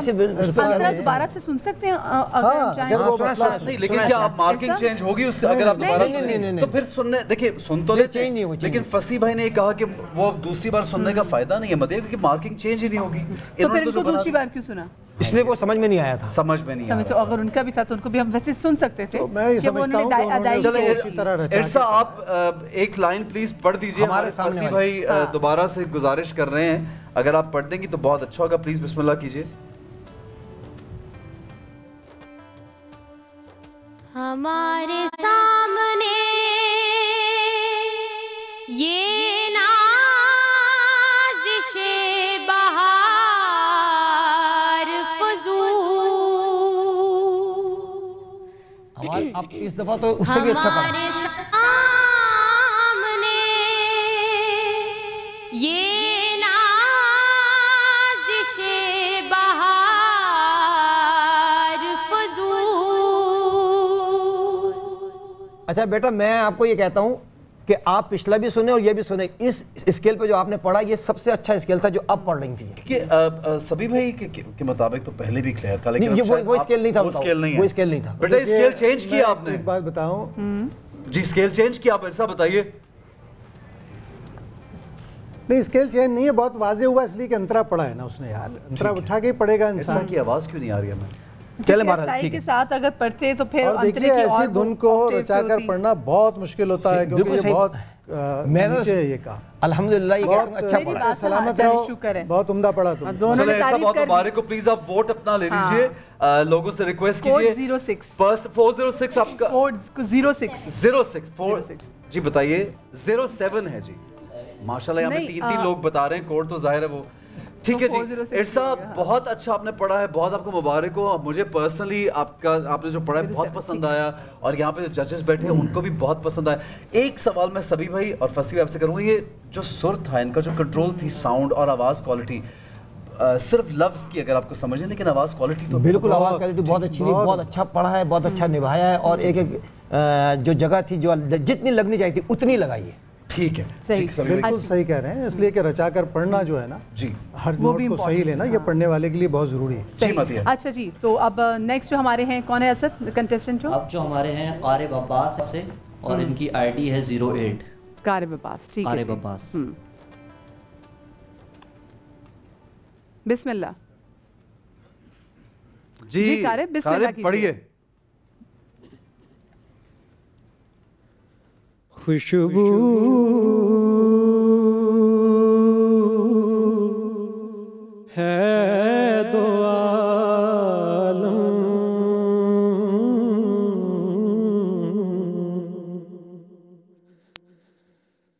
دوبارہ سے سن سکتے ہیں اگر وہ نہیں, لیکن کیا آپ مارکنگ چینج ہوگی اس سے اگر آپ دوبارہ تو پھر سننے دیکھیں سن تو لیتے ہیں, لیکن فصیح بھائی نے یہ کہا کہ وہ دوسری بار سننے کا فائدہ نہیں ہے مدیح, کیونکہ مارکنگ چینج ہی نہیں ہوگی. تو پھر ان کو دوسری بار کیوں سنا؟ اس لیے وہ سمجھ میں نہیں آیا تھا. سمجھ میں نہیں آیا. تو اگر ان کا بھی تھا تو ان کو بھی ہم ویسے سن سکتے تھے. میں یہ سمجھتا ہوں کہ انہوں نے اسی طرح رچا. ارسا آپ ایک لائن پلیز پڑھ دیجئے. ہمارے فصیح بھائی دوبارہ سے گزارش کر رہے ہیں, اگر آپ پڑھ دیں گی تو بہت اچھا ہوگا. پلیز بسم اللہ کیجئے. ہمارے سامنے یہ اب اس دفعہ تو اس سے بھی اچھا پڑھا. ہمارے سامنے یہ نازش بہار فضول. اچھا بیٹا, میں آپ کو یہ کہتا ہوں کہ آپ پچھلا بھی سنیں اور یہ بھی سنیں. اس اسکیل پہ جو آپ نے پڑھا یہ سب سے اچھا اسکیل تھا جو اب پڑھ رہی تھی. کیونکہ سبھی بھائی کے مطابق تو پہلے بھی کلیئر تھا, لیکن وہ اسکیل نہیں تھا. وہ اسکیل نہیں تھا. بیٹا اسکیل چینج کیا آپ نے. ایک بات بتاؤں جی, اسکیل چینج کیا آپ ایسا بتائیے. نہیں اسکیل چینج نہیں ہے, بہت واضح ہوا اس لیے کہ انترا پڑھا ہے نا اس نے. یار انترا اٹھا کے ہی پڑھے گا انسان. ایسا کی آواز کیوں نہیں آ رہی ہمیں؟ چلے مہارا کے ساتھ اگر پڑھتے تو پھر اور دیکھیے ایسی دھن کو رچا کر پڑھنا بہت مشکل ہوتا ہے, کیونکہ یہ بہت نیچے ہے. یہ کام الحمدللہ یہ اچھا پڑھا, سلامت رہو, بہت عمدہ پڑھا تم. چلے ایسا بہت مبارک کو. پلیز آپ ووٹ اپنا لے لیجئے, لوگوں سے ریکویسٹ کیجئے. 406 آپ کا 06 جی بتائیے. 07 ہے جی. ماشاءاللہ یہاں پہ 3 لوگ بتا رہے ہیں کوڈ, تو ظاہر ہے وہ ٹھیک ہے جی. ارسا بہت اچھا آپ نے پڑھا ہے, بہت آپ کو مبارک ہو. مجھے پرسنلی آپ نے جو پڑھا ہے بہت پسند آیا, اور یہاں پہ جو ججز بیٹھے ہیں ان کو بھی بہت پسند آیا. ایک سوال میں سبھی بھائی اور فصیح بھائی آپ سے کروں گا, یہ جو سر تھا ان کا, جو کنٹرول تھی ساؤنڈ اور آواز کوالٹی, صرف لفظ کی اگر آپ کو سمجھیں, لیکن آواز کوالٹی تو بالکل آواز کوالٹی بہت اچھی تھی. بہت اچھا پڑھا ہے, بہت اچھا نبھایا ہے, اور ایک ایک جو جگہ تھی جو جتنی لگنی چاہیے تھی اتنی لگائی ہے. ٹھیک ہے, بالکل صحیح کہہ رہے ہیں. اس لیے کہ رچا کر پڑھنا جو ہے نا, جی ہر نوٹ کو صحیح لینا, یہ پڑھنے والے کے لیے بہت ضروری ہے. اچھا جی, تو اب نیکسٹ جو ہمارے ہیں کون ہے اسد کنٹیسٹنٹ؟ اب جو ہمارے ہیں قارب عباس سے, اور ان کی آئی ڈی ہے 08. قارب عباس. ٹھیک ہے, قارب عباس. بسم اللہ. جی قارب بسم اللہ پڑھیے. خوشبو ہے دو عالم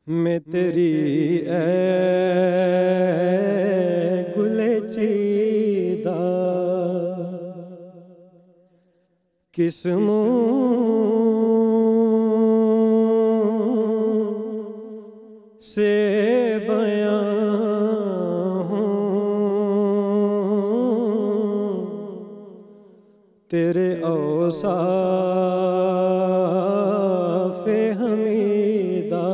میں تیری اے گل چیدہ قسموں سے بیان ہوں, تیرے اوصاف حمیدہ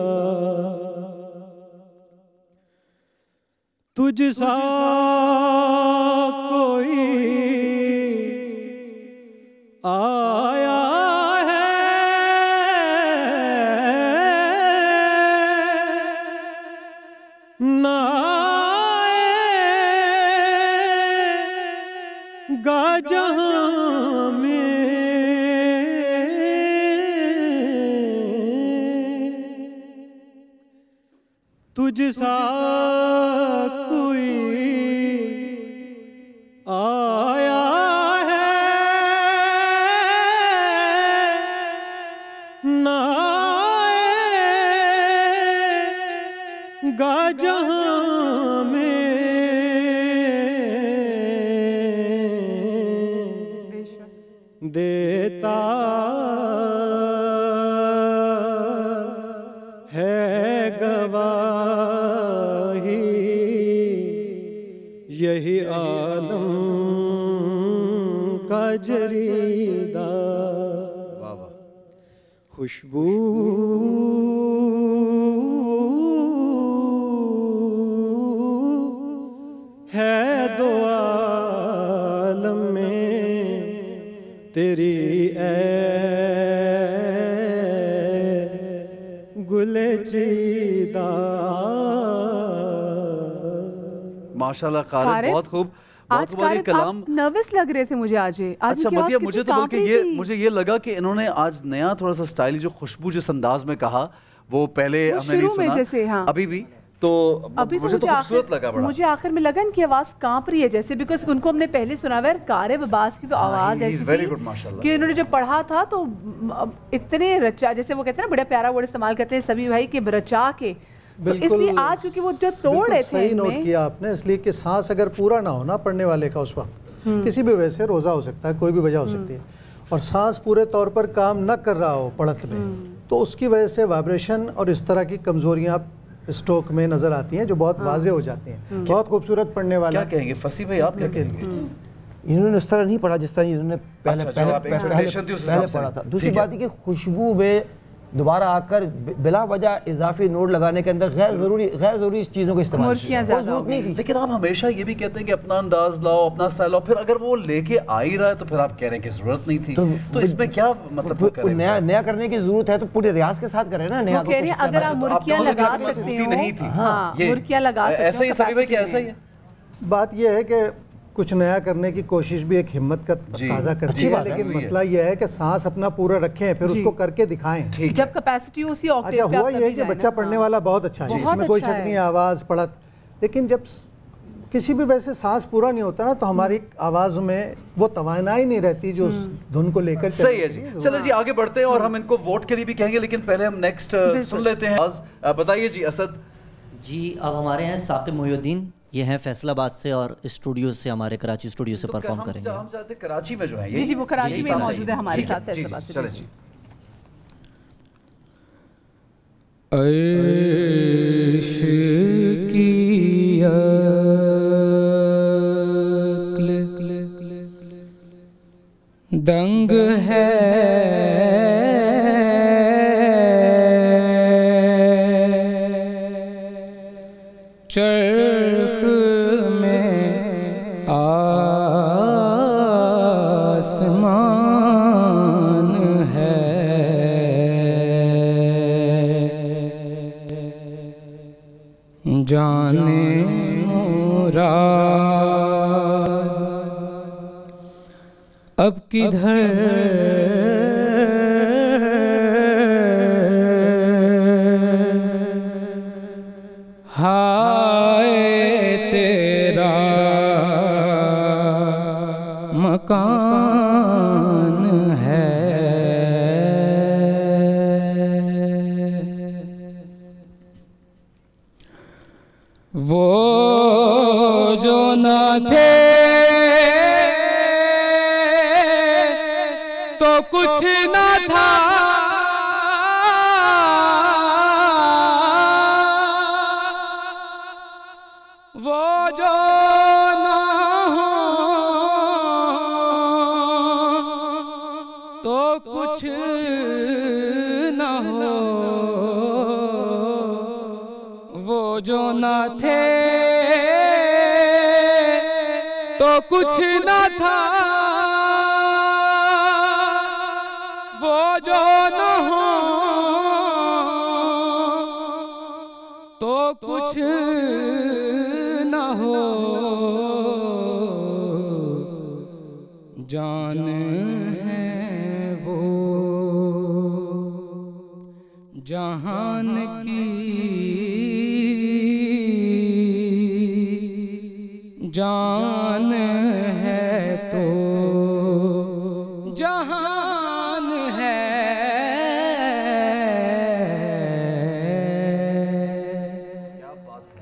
تجھ سا کوئی آیا جہاں میں تجھ سا کوئی آیا ہے نہ آئے گا جہاں میں دیتا خوشبو ہے دو عالم میں تیری اے گل چیدہ. ماشاءاللہ قاری بہت خوب. آج کلام نروس لگ رہے تھے مجھے آج. اچھا مدیہ مجھے تو بلکہ مجھے یہ لگا کہ انہوں نے آج نیا تھوڑا سا سٹائل جو خوشبو جس انداز میں کہا وہ پہلے ہم نے نہیں سنا ابھی بھی تو مجھے تو خوبصورت لگا بڑا. مجھے آخر میں لگا ان کی آواز کانپ رہی ہے جیسے بیکاز ان کو ہم نے پہلے سنا ہوا ہے قاری عباس کی تو آواز ایسی تھی کہ انہوں نے جب پڑھا تھا تو اتنے رچا جیسے وہ کہتے ہیں نا بڑا پیارا ورڈ استعمال کرتے ہیں سبھی بھائی کہ رچا کے. اس لیے آج کیونکہ وہ جو توڑ رہے تھے صحیح نوٹ کیا آپ نے اس لیے کہ سانس اگر پورا نہ ہونا پڑھنے والے کا اس وقت کسی بھی وجہ سے روزہ ہو سکتا ہے کوئی بھی وجہ ہو سکتی ہے اور سانس پورے طور پر کام نہ کر رہا ہو پڑھت میں تو اس کی وجہ سے وائبریشن اور اس طرح کی کمزوریاں اسٹروک میں نظر آتی ہیں جو بہت واضح ہو جاتی ہیں. بہت خوبصورت پڑھنے والا. کیا کہیں گے فصیح بھائی آپ کیا کہیں گے؟ انہوں نے اس طرح نہیں پڑھا جس طرح انہوں نے پہلے پڑھا تھا. دوسری بات ہے کہ خوشبو میں دوبارہ آ کر بلا وجہ اضافی نوٹ لگانے کے اندر غیر ضروری چیزوں کو استعمال کیا. لیکن آپ ہمیشہ یہ بھی کہتے ہیں کہ اپنا انداز لاؤ اپنا اسٹائل لاؤ پھر اگر وہ لے کے آ ہی رہا ہے تو پھر آپ کہہ رہے ہیں کہ ضرورت نہیں تھی تو اس میں کیا مطلب نیا کرنے کی ضرورت ہے تو پورے ریاض کے ساتھ کریں نا. نیا اگر آپ مرکیاں لگا سکتے ہو مرکیاں لگا سکتے ہو ایسا ہی سبھی بھائی کہ ایسا ہی ہے. بات یہ ہے کہ کچھ نیا کرنے کی کوشش بھی ایک ہمت کا تقاضا کرتی ہے لیکن مسئلہ یہ ہے کہ سانس اپنا پورا رکھیں پھر اس کو کر کے دکھائیں. جب کیپیسٹی اسی اچھا ہوا یہ ہے کہ بچہ پڑھنے والا بہت اچھا ہے اس میں کوئی شک نہیں آواز پڑھت لیکن جب کسی بھی وجہ سے سانس پورا نہیں ہوتا نا تو ہماری آواز میں وہ توانائی نہیں رہتی جو اس دھن کو لے کر. صحیح ہے جی. چلے جی آگے بڑھتے ہیں اور ہم ان کو ووٹ کے لیے بھی کہیں گے لیکن پہلے ہم نیکسٹ سن لیتے ہیں. بتائیے جی اسد. جی اب ہمارے ہیں ثاقب محی الدین یہ ہیں فیصل آباد سے اور اسٹوڈیو سے ہمارے کراچی اسٹوڈیو سے پرفارم کریں گے. ہم چاہتے ہیں کراچی میں جو ہے جی وہ کراچی میں موجود ہے ہمارے ساتھ فیصل آباد سے. چلیں جی. عرش کی عقل دنگ ہے چرخ میں آسمان ہے جانے مراد اب کدھر مکان ہے وہ جو نہ تھے تو کچھ نہ تھا وہ جو کچھ نہ ہو وہ جو نہ تھے تو کچھ نہ تھا وہ جو نہ ہو تو کچھ نہ ہو جان جہان کی جان ہے تو جہان ہے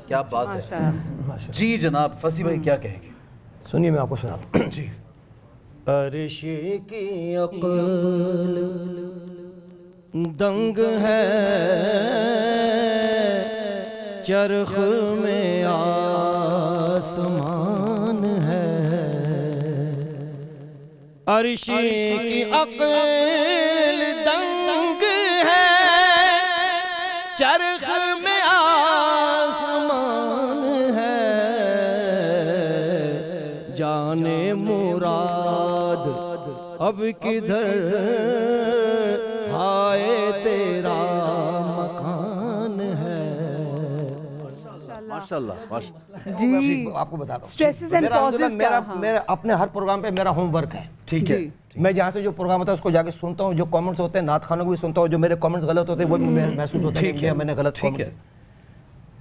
کیا بات ہے. جی جناب فصیح بھائی کیا کہیں گے؟ سنیے میں آپ کو سناتا ہوں. جی. عرش کی عقل دنگ ہے چرخ میں آسمان ہے عرش کی عقل دنگ چرخ میں آسمان ہے جانے مراد اب کدھر ہائے تیرا مکان ہے. ماشاءاللہ. جی آپ کو بتاتا ہوں میرا اپنے ہر پروگرام پہ میرا ہوم ورک ہے. ٹھیک ہے. میں جہاں سے جو پروگرام ہوتا ہے اس کو جا کے سنتا ہوں, جو کامنٹس ہوتے ہیں نعت خانوں کو بھی سنتا ہوں, جو میرے کامنٹس غلط ہوتے ہیں وہ بھی محسوس ہوتا ہے کہ میں نے غلط کامنٹس.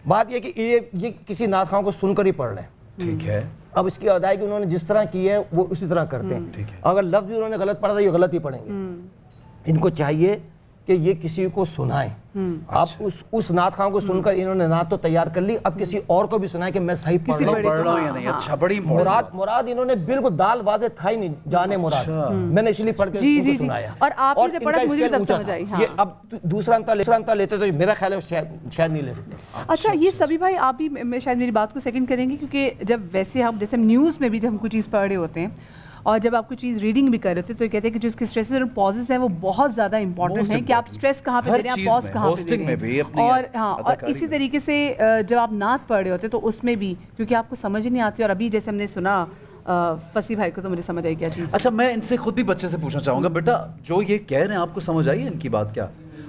بات یہ کہ یہ کسی نعت خان کو سن کر ہی پڑھ رہے ہیں. ٹھیک ہے. اب اس کی ادائیگی انہوں نے جس طرح کی ہے وہ اسی طرح کرتے ہیں. اگر لفظ بھی انہوں نے غلط پڑھا تھا یہ غلط ہی پڑھیں گے. ان کو چاہیے کہ یہ کسی کو سنائیں. آپ اس نعت خان کو سن کر انہوں نے نعت تو تیار کر لی, اب کسی اور کو بھی سنائیں کہ میں صحیح پڑھ رہا ہوں یا نہیں. اچھا, بڑی مراد انہوں نے بالکل دال واضح تھا ہی نہیں, جانے مراد. میں نے اس لیے پڑھ کے ان کو سنایا. اور آپ نے جب پڑھا مجھے بھی تب سمجھ آئی. یہ اب دوسرا انتا لیتے تو میرا خیال ہے شاید نہیں لے سکتے. اچھا, یہ سبھی بھائی آپ بھی شاید میری بات کو سیکنڈ کریں گے, کیونکہ جب ویسے ہم جیسے نیوز میں بھی جب ہم کوئی چیز پڑھ رہے ہوتے ہیں اور جب آپ کو چیز ریڈنگ بھی کر رہے ہوتے ہیں تو یہ کہتے ہیں کہ جو اس کے اسٹریسز اور پازز ہیں وہ بہت زیادہ امپورٹنٹ ہیں کہ آپ اسٹریس کہاں پہ دے رہے ہیں, آپ پاز کہاں پہ دے رہے ہیں. اور ہاں, اور اسی طریقے سے جب آپ نعت پڑھ رہے ہوتے ہیں تو اس میں بھی کیونکہ آپ کو سمجھ نہیں آتی, اور ابھی جیسے ہم نے سنا فصیح بھائی کو تو مجھے سمجھ آئی کیا چیز. اچھا, میں ان سے خود بھی بچے سے پوچھنا چاہوں گا, بیٹا جو یہ کہہ رہے ہیں آپ کو سمجھ آئی ہے ان کی بات کیا,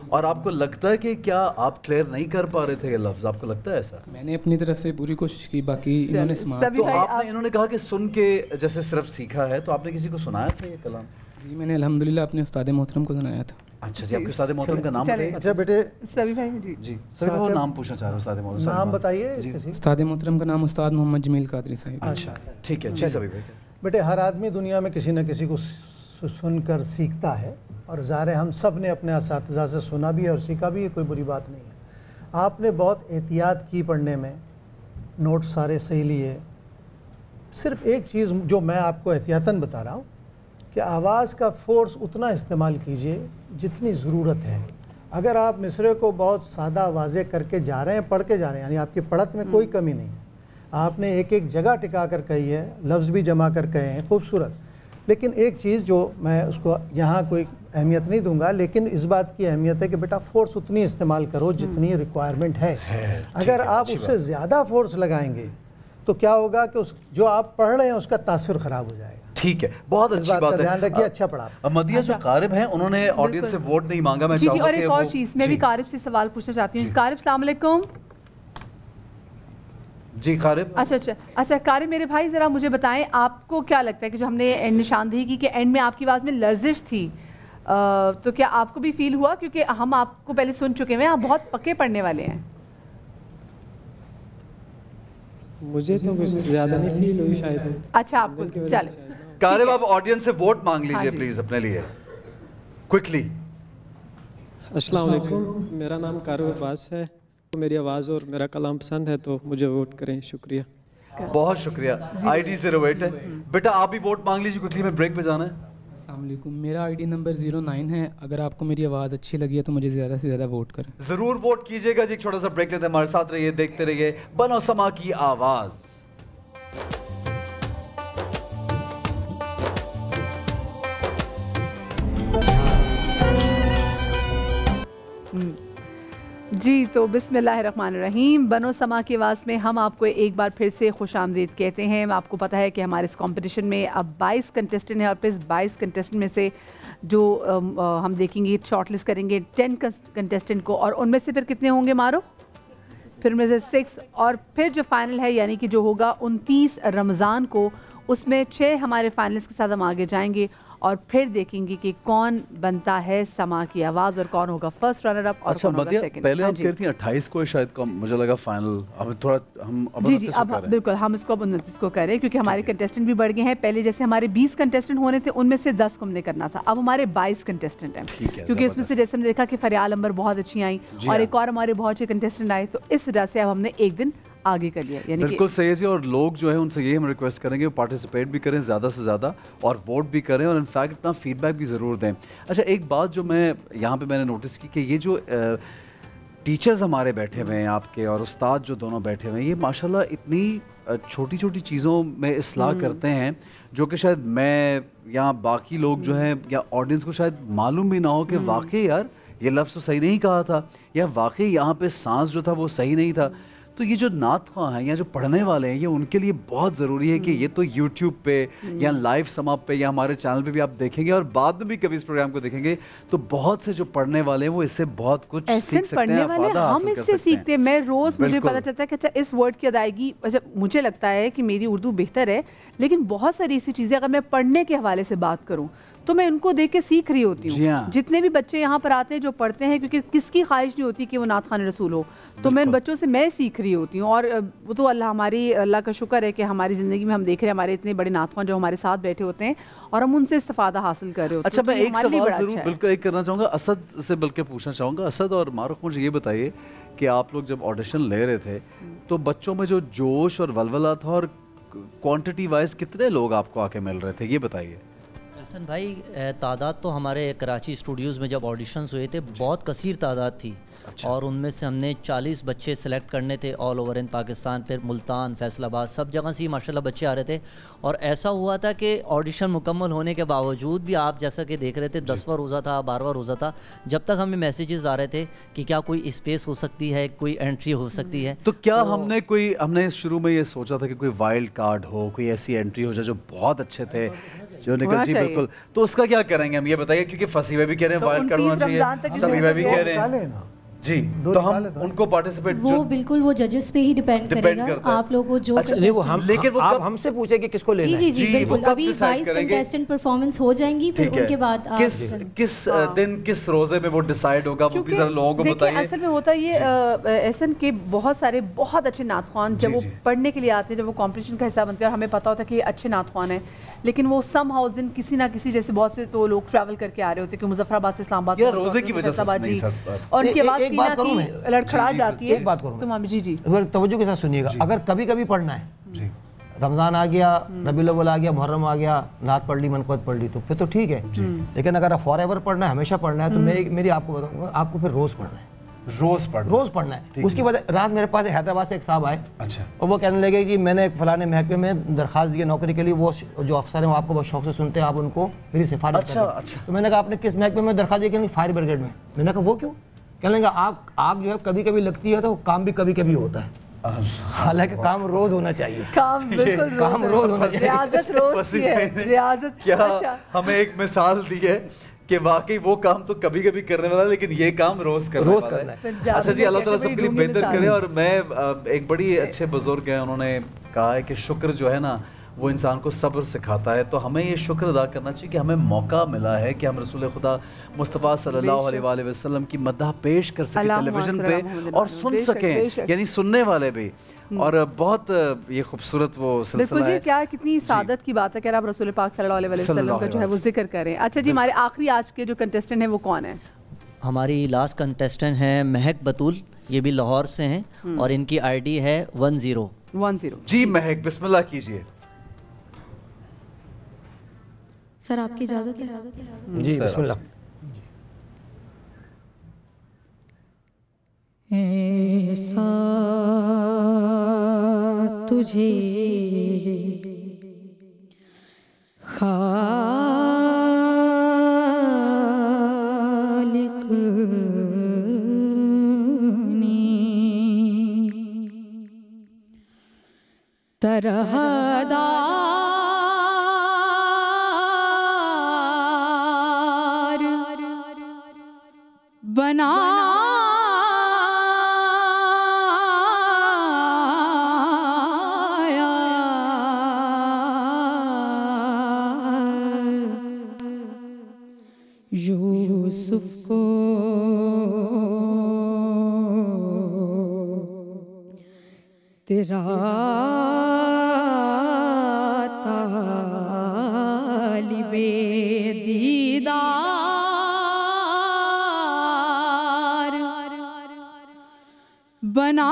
اور آپ کو لگتا ہے کہ کیا آپ کلیئر نہیں کر پا رہے تھے یہ لفظ, آپ کو لگتا ہے ایسا؟ میں نے اپنی طرف سے پوری کوشش کی, باقی انہوں نے سنا. تو آپ نے انہوں نے کہا کہ سن کے جیسے صرف سیکھا ہے, تو آپ نے کسی کو سنایا تھا یہ کلام؟ جی میں نے الحمدللہ اپنے استاد محترم کو سنایا تھا. اچھا جی, آپ کے استاد محترم کا نام بتائیے. اچھا بیٹے سبھی بھائی. جی سبھی وہ نام پوچھنا چاہ رہے ہیں استاد محترم, نام بتائیے. استاد محترم کا نام استاد محمد جمیل قادری صاحب. اچھا ٹھیک ہے جی. سبھی بھائی بیٹے, ہر آدمی دنیا میں کسی نہ کسی کو سن کر سیکھتا ہے, اور ظاہر ہے ہم سب نے اپنے اساتذہ سے سنا بھی اور سیکھا بھی, یہ کوئی بری بات نہیں ہے. آپ نے بہت احتیاط کی پڑھنے میں, نوٹ سارے صحیح لیے. صرف ایک چیز جو میں آپ کو احتیاطاً بتا رہا ہوں کہ آواز کا فورس اتنا استعمال کیجئے جتنی ضرورت ہے. اگر آپ مصرعے کو بہت سادہ واضح کر کے جا رہے ہیں, پڑھ کے جا رہے ہیں, یعنی آپ کی پڑھت میں کوئی کمی نہیں ہے, آپ نے ایک ایک جگہ ٹکا کر کہی ہے, لفظ بھی جمع کر کہے ہیں, خوبصورت. لیکن ایک چیز جو میں اس کو یہاں کوئی اہمیت نہیں دوں گا, لیکن اس بات کی اہمیت ہے کہ بیٹا فورس اتنی استعمال کرو جتنی ریکوائرمنٹ ہے. اگر آپ اس سے زیادہ فورس لگائیں گے تو کیا ہوگا کہ جو آپ پڑھ رہے ہیں اس کا تاثر خراب ہو جائے گا. ٹھیک ہے, بہت اچھی بات ہے, دھیان رکھیے. اچھا پڑھا. مدیہ جو قارب ہیں انہوں نے آڈینس سے ووٹ نہیں مانگا, میں چاہوں گا کہ اور ایک اور چیز میں بھی قارب سے سوال پوچھنا چاہتی ہوں. قارب السلام علیکم. جی قارب. اچھا قارب میرے بھائی, ذرا مجھے بتائیں آپ کو کیا لگتا ہے کہ جو ہم نے نشاندہی کی کہ اینڈ میں آپ کی آواز میں لرزش تھی, تو کیا آپ کو بھی فیل ہوا, کیونکہ ہم آپ کو پہلے سن چکے ہیں, آپ بہت پکے پڑھنے والے ہیں. مجھے تو کچھ زیادہ نہیں فیل ہوئی شاید. اچھا آپ کو چلیں. قارب آپ آڈینس سے ووٹ مانگ لیجئے پلیز اپنے لیے کوئکلی. السلام علیکم, میرا نام قارب عباس ہے. میری آواز اور میرا کلام پسند ہے تو مجھے ووٹ کریں. شکریہ. بہت شکریہ. آئی ڈی 08 ہے. بیٹا آپ بھی ووٹ مانگ لیجیے کوئکلی, میں بریک پہ جانا ہے. السلام علیکم, میرا آئی ڈی نمبر 09 ہے. اگر آپ کو میری آواز اچھی لگی ہے تو مجھے زیادہ سے زیادہ ووٹ کریں. ضرور ووٹ کیجیے گا جی. ایک چھوٹا سا بریک لیتے ہیں, ہمارے ساتھ رہیے, دیکھتے رہیے بنو سما کی آواز. جی تو بسم اللہ الرحمن الرحیم. بنو سما کی آواز میں ہم آپ کو ایک بار پھر سے خوش آمدید کہتے ہیں. آپ کو پتہ ہے کہ ہمارے اس کمپٹیشن میں اب 22 کنٹیسٹنٹ ہیں, اور پھر 22 کنٹیسٹنٹ میں سے جو ہم دیکھیں گے شارٹ لسٹ کریں گے 10 کنٹیسٹنٹ کو, اور ان میں سے پھر کتنے ہوں گے مارو, پھر ان میں سے 6, اور پھر جو فائنل ہے یعنی کہ جو ہوگا 29 رمضان کو, اس میں 6 ہمارے فائنلسٹ کے ساتھ ہم آگے جائیں گے, اور پھر دیکھیں گے کہ کون بنتا ہے سما کی آواز اور کون ہوگا فرسٹ رنر اپ اور کون ہوگا سیکنڈ. پہلے آپ کہتی ہیں 28 کو شاید کم, مجھے لگا فائنل اب تھوڑا ہم جی اب بالکل ہم اس کو اب 29 کو کریں, کیونکہ ہمارے کنٹیسٹنٹ بھی بڑھ گئے ہیں. پہلے جیسے ہمارے 20 کنٹیسٹنٹ ہونے تھے, ان میں سے 10 کو ہم نے کرنا تھا, اب ہمارے 22 کنٹیسٹنٹ ہیں, کیونکہ اس میں سے جیسے ہم نے دیکھا کہ فریال امبر بہت اچھی آئیں, اور ایک اور ہمارے بہت اچھے کنٹیسٹنٹ آئے, تو اس وجہ سے اب ہم نے ایک دن آگے کر لیا. یعنی بالکل صحیح جی. اور لوگ جو ہے ان سے یہ ہم ریکویسٹ کریں گے پارٹیسپیٹ بھی کریں زیادہ سے زیادہ, اور ووٹ بھی کریں, اور انفیکٹ اپنا فیڈ بیک بھی ضرور دیں. اچھا ایک بات جو میں یہاں پہ میں نے نوٹس کی کہ یہ جو ٹیچرز ہمارے بیٹھے ہوئے ہیں آپ کے, اور استاد جو دونوں بیٹھے ہوئے ہیں, یہ ماشاءاللہ اتنی چھوٹی چھوٹی چیزوں میں اصلاح کرتے ہیں جو کہ شاید میں یا باقی لوگ جو ہیں یا آڈینس کو شاید معلوم بھی نہ ہو کہ واقعی یار یہ لفظ تو صحیح نہیں کہا تھا، یا واقعی یہاں پہ سانس جو تھا وہ صحیح نہیں تھا. تو یہ جو نعت خواہ ہیں یا جو پڑھنے والے ہیں، یہ ان کے لیے بہت ضروری ہے کہ یہ تو یوٹیوب پہ یا لائیو سما پہ یا ہمارے چینل پہ بھی آپ دیکھیں گے، اور بعد میں بھی کبھی اس پروگرام کو دیکھیں گے تو بہت سے جو پڑھنے والے ہیں وہ اس سے بہت کچھ سیکھ سکتے ہیں، افادہ حاصل کر سکتے ہیں. ہم اس سے سیکھتے ہیں. میں روز مجھے پتہ چلتا ہے کہ اچھا اس ورڈ کی ادائیگی، مجھے لگتا ہے کہ میری اردو بہتر ہے، لیکن بہت ساری ایسی چیزیں اگر میں پڑھنے کے حوالے سے بات کروں تو میں ان کو دیکھ کے سیکھ رہی ہوتی ہوں. جتنے بھی بچے یہاں پر آتے ہیں جو پڑھتے ہیں، کیونکہ کس کی خواہش نہیں ہوتی کہ وہ نعت خوان رسول ہو، تو میں ان بچوں سے میں سیکھ رہی ہوتی ہوں. اور وہ تو اللہ کا شکر ہے کہ ہماری زندگی میں ہم دیکھ رہے ہیں ہمارے اتنے بڑے نعت خوان جو ہمارے ساتھ بیٹھے ہوتے ہیں اور ہم ان سے استفادہ حاصل کر رہے ہوتے ہیں. اچھا میں ایک سوال ضرور بالکل ایک کرنا چاہوں گا، اسد سے بلکہ پوچھنا چاہوں گا. اسد اور معروف، مجھے یہ بتائیے کہ آپ لوگ جب آڈیشن لے رہے تھے تو بچوں میں جو جوش اور ولولہ تھا، اور کوانٹٹی وائز کتنے لوگ آپ کو آ کے مل رہے تھے، یہ بتائیے. حسن بھائی، تعداد تو ہمارے کراچی اسٹوڈیوز میں جب آڈیشنز ہوئے تھے بہت کثیر تعداد تھی، اور ان میں سے ہم نے 40 بچے سلیکٹ کرنے تھے آل اوور ان پاکستان. پھر ملتان، فیصل آباد، سب جگہ سے ماشاءاللہ بچے آ رہے تھے. اور ایسا ہوا تھا کہ آڈیشن مکمل ہونے کے باوجود بھی آپ جیسا کہ دیکھ رہے تھے 10واں روزہ تھا، 12واں روزہ تھا، جب تک ہمیں میسیجز آ رہے تھے کہ کیا کوئی اسپیس ہو سکتی ہے، کوئی انٹری ہو سکتی ہے. تو کیا ہم نے شروع میں یہ سوچا تھا کہ کوئی وائلڈ کارڈ ہو، کوئی ایسی انٹری ہو جائے جو بہت اچھے تھے جو نکل؟ جی بالکل. تو اس کا کیا کریں گے ہم، یہ بتائیے، کیونکہ فصیح بھی کہہ رہے ہیں وائلڈ کارڈ ہونا چاہیے، سمیع بھی کہہ رہے ہیں. جی تو ہم ان کو پارٹیسپیٹ، وہ بالکل وہ ججز پہ ہی ڈیپینڈ کرے گا. آپ لوگوں جو لیکن آپ ہم سے پوچھیں کہ کس کو لینا ہے. جی بالکل. ابھی 22 کنٹیسٹنٹ پرفارمنس ہو جائیں گی، پھر ان کے بعد کس دن کس روزے میں وہ ڈیسائیڈ ہوگا، وہ بھی ذرا لوگوں کو بتائیے. اصل میں ہوتا یہ ایسن کے بہت سارے بہت اچھے نعت خوان جب وہ پڑھنے کے لیے آتے ہیں، جب وہ کمپٹیشن کا حصہ بنتے ہیں اور ہمیں پتہ ہوتا ہے کہ یہ اچھے نعت خوان ہیں، لیکن وہ سم ہاؤ دن کسی نہ کسی، جیسے بہت سے تو لوگ ٹریول کر کے آ رہے ہوتے ہیں کہ مظفر آباد سے اسلام آباد، روزے کی وجہ سے، اور ان کے بعد لڑکھڑا جاتی ہے. ایک بات کروں تو جی توجہ کے ساتھ سنیے گا. اگر کبھی کبھی پڑھنا ہے، رمضان آ گیا، ربیع الاول آ گیا، محرم آ گیا، نعت پڑھ لی، منقبت پڑھ لی، تو پھر تو ٹھیک ہے. لیکن اگر فار ایور پڑھنا ہے، ہمیشہ پڑھنا ہے، تو میری آپ کو بتاؤں گا، آپ کو پھر روز پڑھنا ہے. روز پڑھنا ہے. اس کی وجہ رات میرے پاس حیدرآباد سے ایک صاحب آئے، اور وہ کہنے لگے کہ میں نے فلاں محکمے میں درخواست دی نوکری کے لیے، وہ جو افسر ہیں وہ آپ کو بہت شوق سے سنتے ہیں، آپ ان کو میری سفارش کریں. تو میں نے کہا آپ نے کس محکمے میں درخواست دی؟ کہ فائر بریگیڈ میں. میں نے کہا وہ کیوں؟ کہنے لگا آگ جو ہے کبھی کبھی لگتی ہے تو کام بھی کبھی کبھی ہوتا ہے، حالانکہ کام روز ہونا چاہیے. کام روز ہونا چاہیے. کیا ہمیں ایک مثال دی ہے کہ واقعی وہ کام تو کبھی کبھی کرنے والا ہے، لیکن یہ کام روز کرنا ہے. اچھا جی، اللہ تعالیٰ سب کے لیے بہتر کرے. اور میں ایک بڑی اچھے بزرگ ہیں، انہوں نے کہا ہے کہ شکر جو ہے نا وہ انسان کو صبر سکھاتا ہے. تو ہمیں یہ شکر ادا کرنا چاہیے کہ ہمیں موقع ملا ہے کہ ہم رسول خدا مصطفیٰ صلی اللہ علیہ وآلہ وسلم کی مدح پیش کر سکیں ٹیلی ویژن پہ، اور سن سکیں، یعنی سننے والے بھی. اور بہت یہ خوبصورت وہ سلسلہ ہے. کیا کتنی سعادت کی بات ہے کہ آپ رسول پاک صلی اللہ علیہ وسلم کا جو ہے وہ ذکر کریں. اچھا جی، ہمارے آخری آج کے جو کنٹیسٹنٹ ہیں وہ کون ہیں؟ ہماری لاسٹ کنٹیسٹنٹ ہیں مہک بطول، یہ بھی لاہور سے ہیں، اور ان کی آئی ڈی ہے 1010. جی مہک، بسم اللہ کیجئے. سر آپ کی اجازت ہے؟ جی بسم اللہ. ایسا تجھے خالق نے طرح بنا یوسف کو تیرا طالب دیدار بنا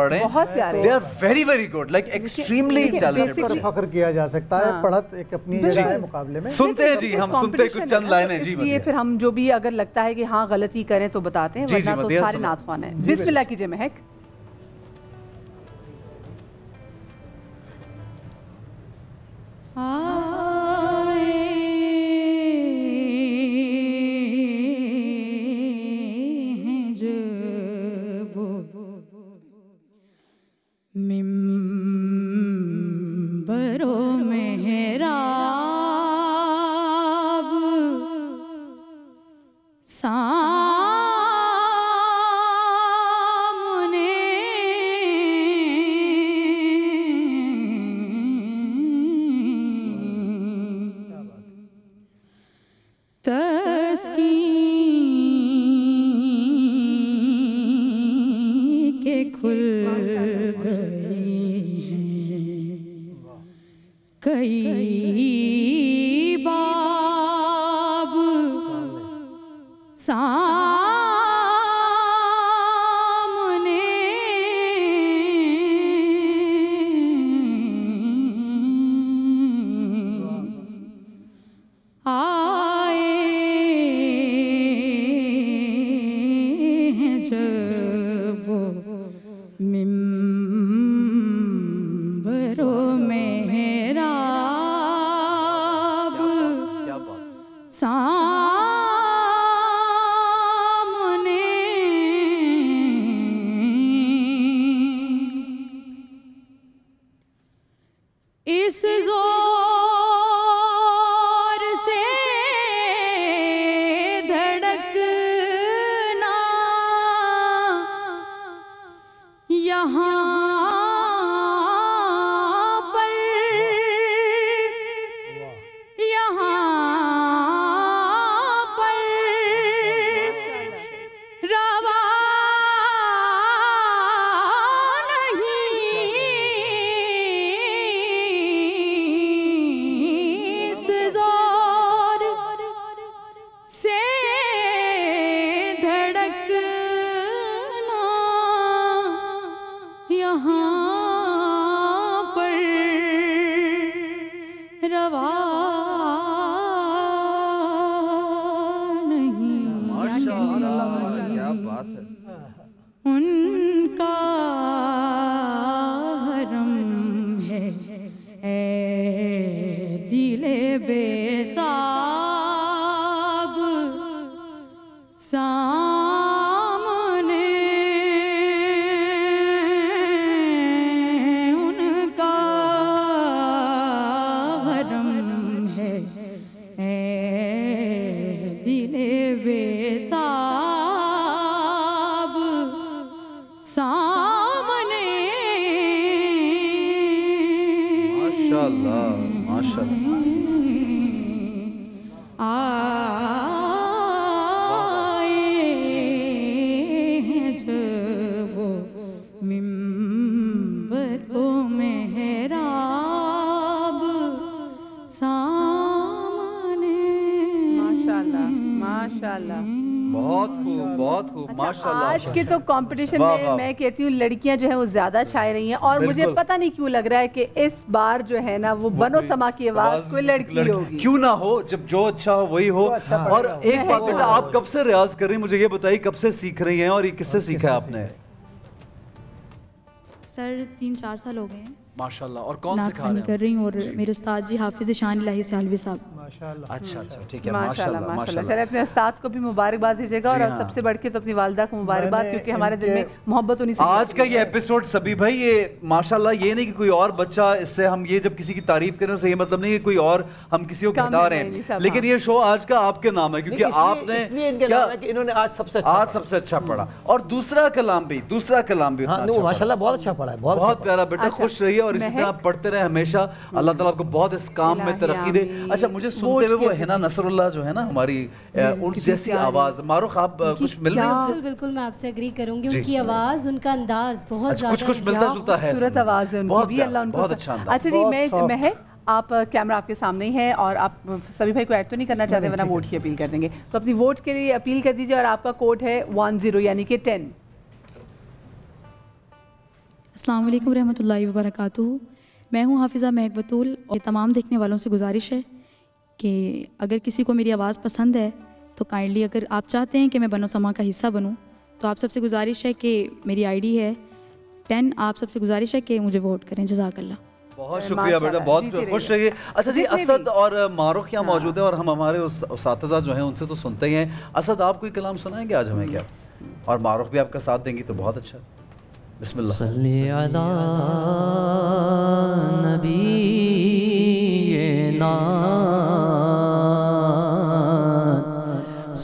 پڑھ رہے ہیں, بہت پیارے, they are very very good, like extremely talented. پر فخر کیا جا سکتا ہے, پڑھت ایک اپنی جگہ ہے مقابلے میں. سنتے ہیں جی, ہم سنتے ہیں کچھ چند لائنیں جی. یہ پھر ہم جو بھی اگر لگتا ہے کہ ہاں غلطی کریں تو بتاتے ہیں, ورنہ تو سارے نعت خوان ہیں. بسم اللہ کیجئے مہک. ممبرو محراب سامنے تسکین کے کھل کئی باب سامنے آئے ہیں جب وہ ممبروں میں سامنے اس زور سے دھڑکنا یہاں آج کے تو کمپٹیشن میں میں کہتی ہوں لڑکیاں جو ہیں وہ زیادہ چھائے رہی ہیں, اور مجھے پتہ نہیں کیوں لگ رہا ہے کہ اس بار جو ہے نا وہ بنو سما کی آواز کوئی لڑکی ہوگی. کیوں نہ ہو, جب جو اچھا ہو وہی ہو. اور ایک بات بیٹا, آپ کب سے ریاض کر رہی ہیں, مجھے یہ بتائیے کب سے سیکھ رہی ہیں اور یہ کس سے سیکھا ہے آپ نے؟ سر 3-4 سال ہو گئے ہیں ماشاءاللہ. اور کون سکھا رہے ہیں؟ کر رہی ہوں, اور میرے استاد جی حافظ شان الہی سالوی صاحب. اچھا ٹھیک ہے, ماشاءاللہ ماشاءاللہ. چلے اپنے استاد کو بھی مبارکباد دیجیے گا, اور سب سے بڑھ کے تو اپنی والدہ کو مبارکباد, کیونکہ ہمارے دل میں محبت انہی سے. آج کا یہ ایپیسوڈ سبھی بھائی, یہ ماشاءاللہ یہ نہیں کہ کوئی اور بچہ اس سے, ہم یہ جب کسی کی تعریف کریں اسے یہ مطلب نہیں کہ کوئی اور ہم کسی کو گھٹا رہے ہیں, لیکن یہ شو آج کا آپ کے نام ہے, کیونکہ آپ نے انہوں نے آج سب سے اچھا پڑھا. اور دوسرا کلام بھی ماشاءاللہ بہت اچھا پڑھا ہے, بہت پیارا. بیٹا خوش رہیے اور اسی طرح پڑھتے رہے ہمیشہ. اللہ تعالیٰ آپ کو بہت اس کام میں ترقی دے. اچھا مجھے سنتے ہوئے وہ حنا نصر اللہ جو ہے نا ہماری ان جیسی آواز, معروف آپ کچھ مل رہی ہیں؟ بالکل میں آپ سے اگری کروں گی. ان کی آواز, ان کا انداز بہت زیادہ کچھ ملتا جلتا ہے, خوبصورت آواز ہے ان کی بھی, اللہ ان کو. اچھا جی مہک, آپ کیمرہ آپ کے سامنے ہی ہے, اور آپ سبھی بھائی کو ایڈ تو نہیں کرنا چاہتے ورنہ ووٹ کی اپیل کر دیں گے, تو اپنی ووٹ کے لیے اپیل کر دیجیے, اور آپ کا کوڈ ہے 10 یعنی کہ 10. السلام علیکم ورحمۃ اللہ وبرکاتہ. میں ہوں حافظہ مہک بطول اور تمام دیکھنے والوں سے گزارش ہے کہ اگر کسی کو میری آواز پسند ہے تو کائنڈلی اگر آپ چاہتے ہیں کہ میں بنو سما کا حصہ بنوں تو آپ سب سے گزارش ہے کہ میری آئی ڈی ہے 10. آپ سب سے گزارش ہے کہ مجھے ووٹ کریں. جزاک اللہ. بہت شکریہ بیٹا, بہت خوش رہیے. اچھا جی, اسد اور معروف یہاں موجود ہیں اور ہم ہمارے اساتذہ جو ہیں ان سے تو سنتے ہی ہیں. اسد آپ کوئی کلام سنائیں گے آج ہمیں کیا؟ اور معروف بھی آپ کا ساتھ دیں گی تو بہت اچھا. بسم اللہ. صلی علی نبینا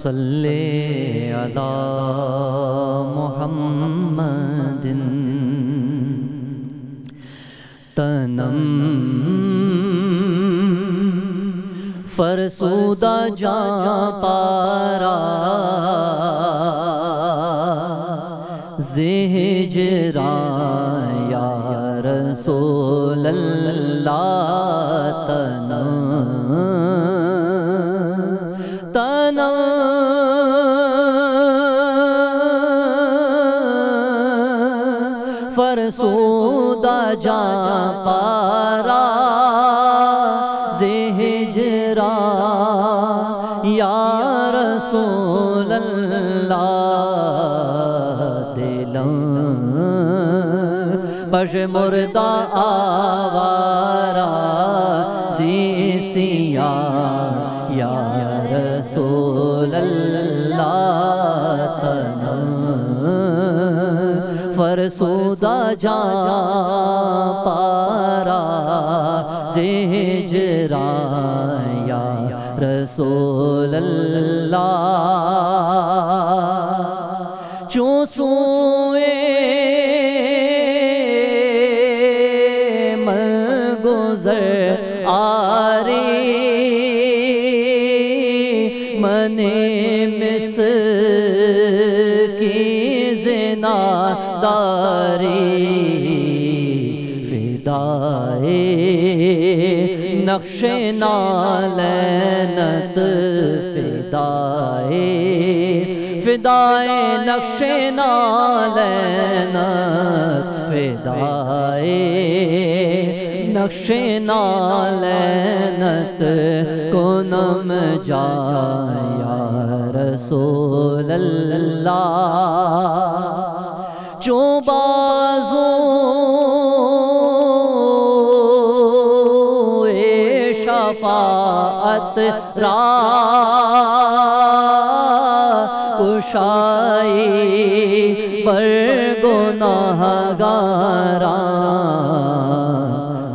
صلی علی محمد تنم فرسودہ جاں پارا زہجران یا رسول اللہ تنم تنم فرسودہ جاں پارا زہجران یا رسول اللہ دلم بش مردہ آوارا زی سیاہ یا رسول اللہ تنم فرسودہ جاں پارا زہجران یا رسول اللہ چوں سوئے من گزر آری من مس کی زنا داری فدائے نقش نالینت فدائے نقش نالینت فدائے نقش نالینت کنم جا یا رسول اللہ چوں بازو شفاعت را کشائی بر گناہگاراں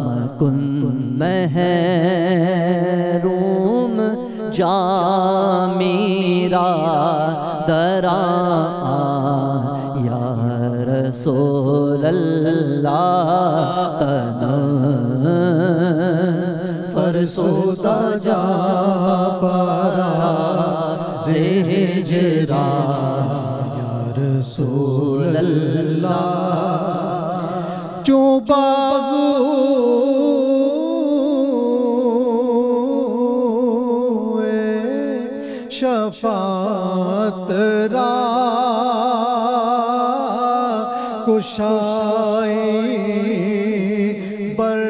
مکن محروم جاں میرا دراں یا رسول اللہ تنم فرسودہ جاں پارا زہجران یا رسول اللہ چوں بازو شفاعت را کشائی بر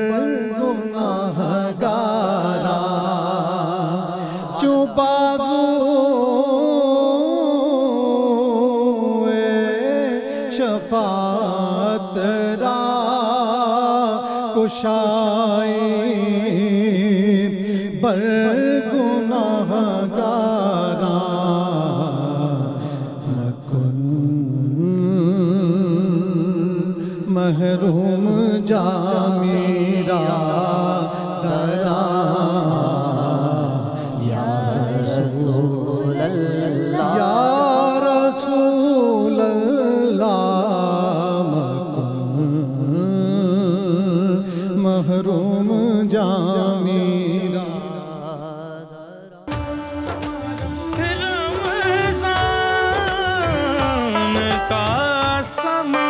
گناہگاراں چوں بازو شفاعت را کشائی بر گناہگاراں مکن محروم جا میرا دراں یا رسول اللہ یا رسول اللہ مکن محروم جا میرا. رمضان کا سما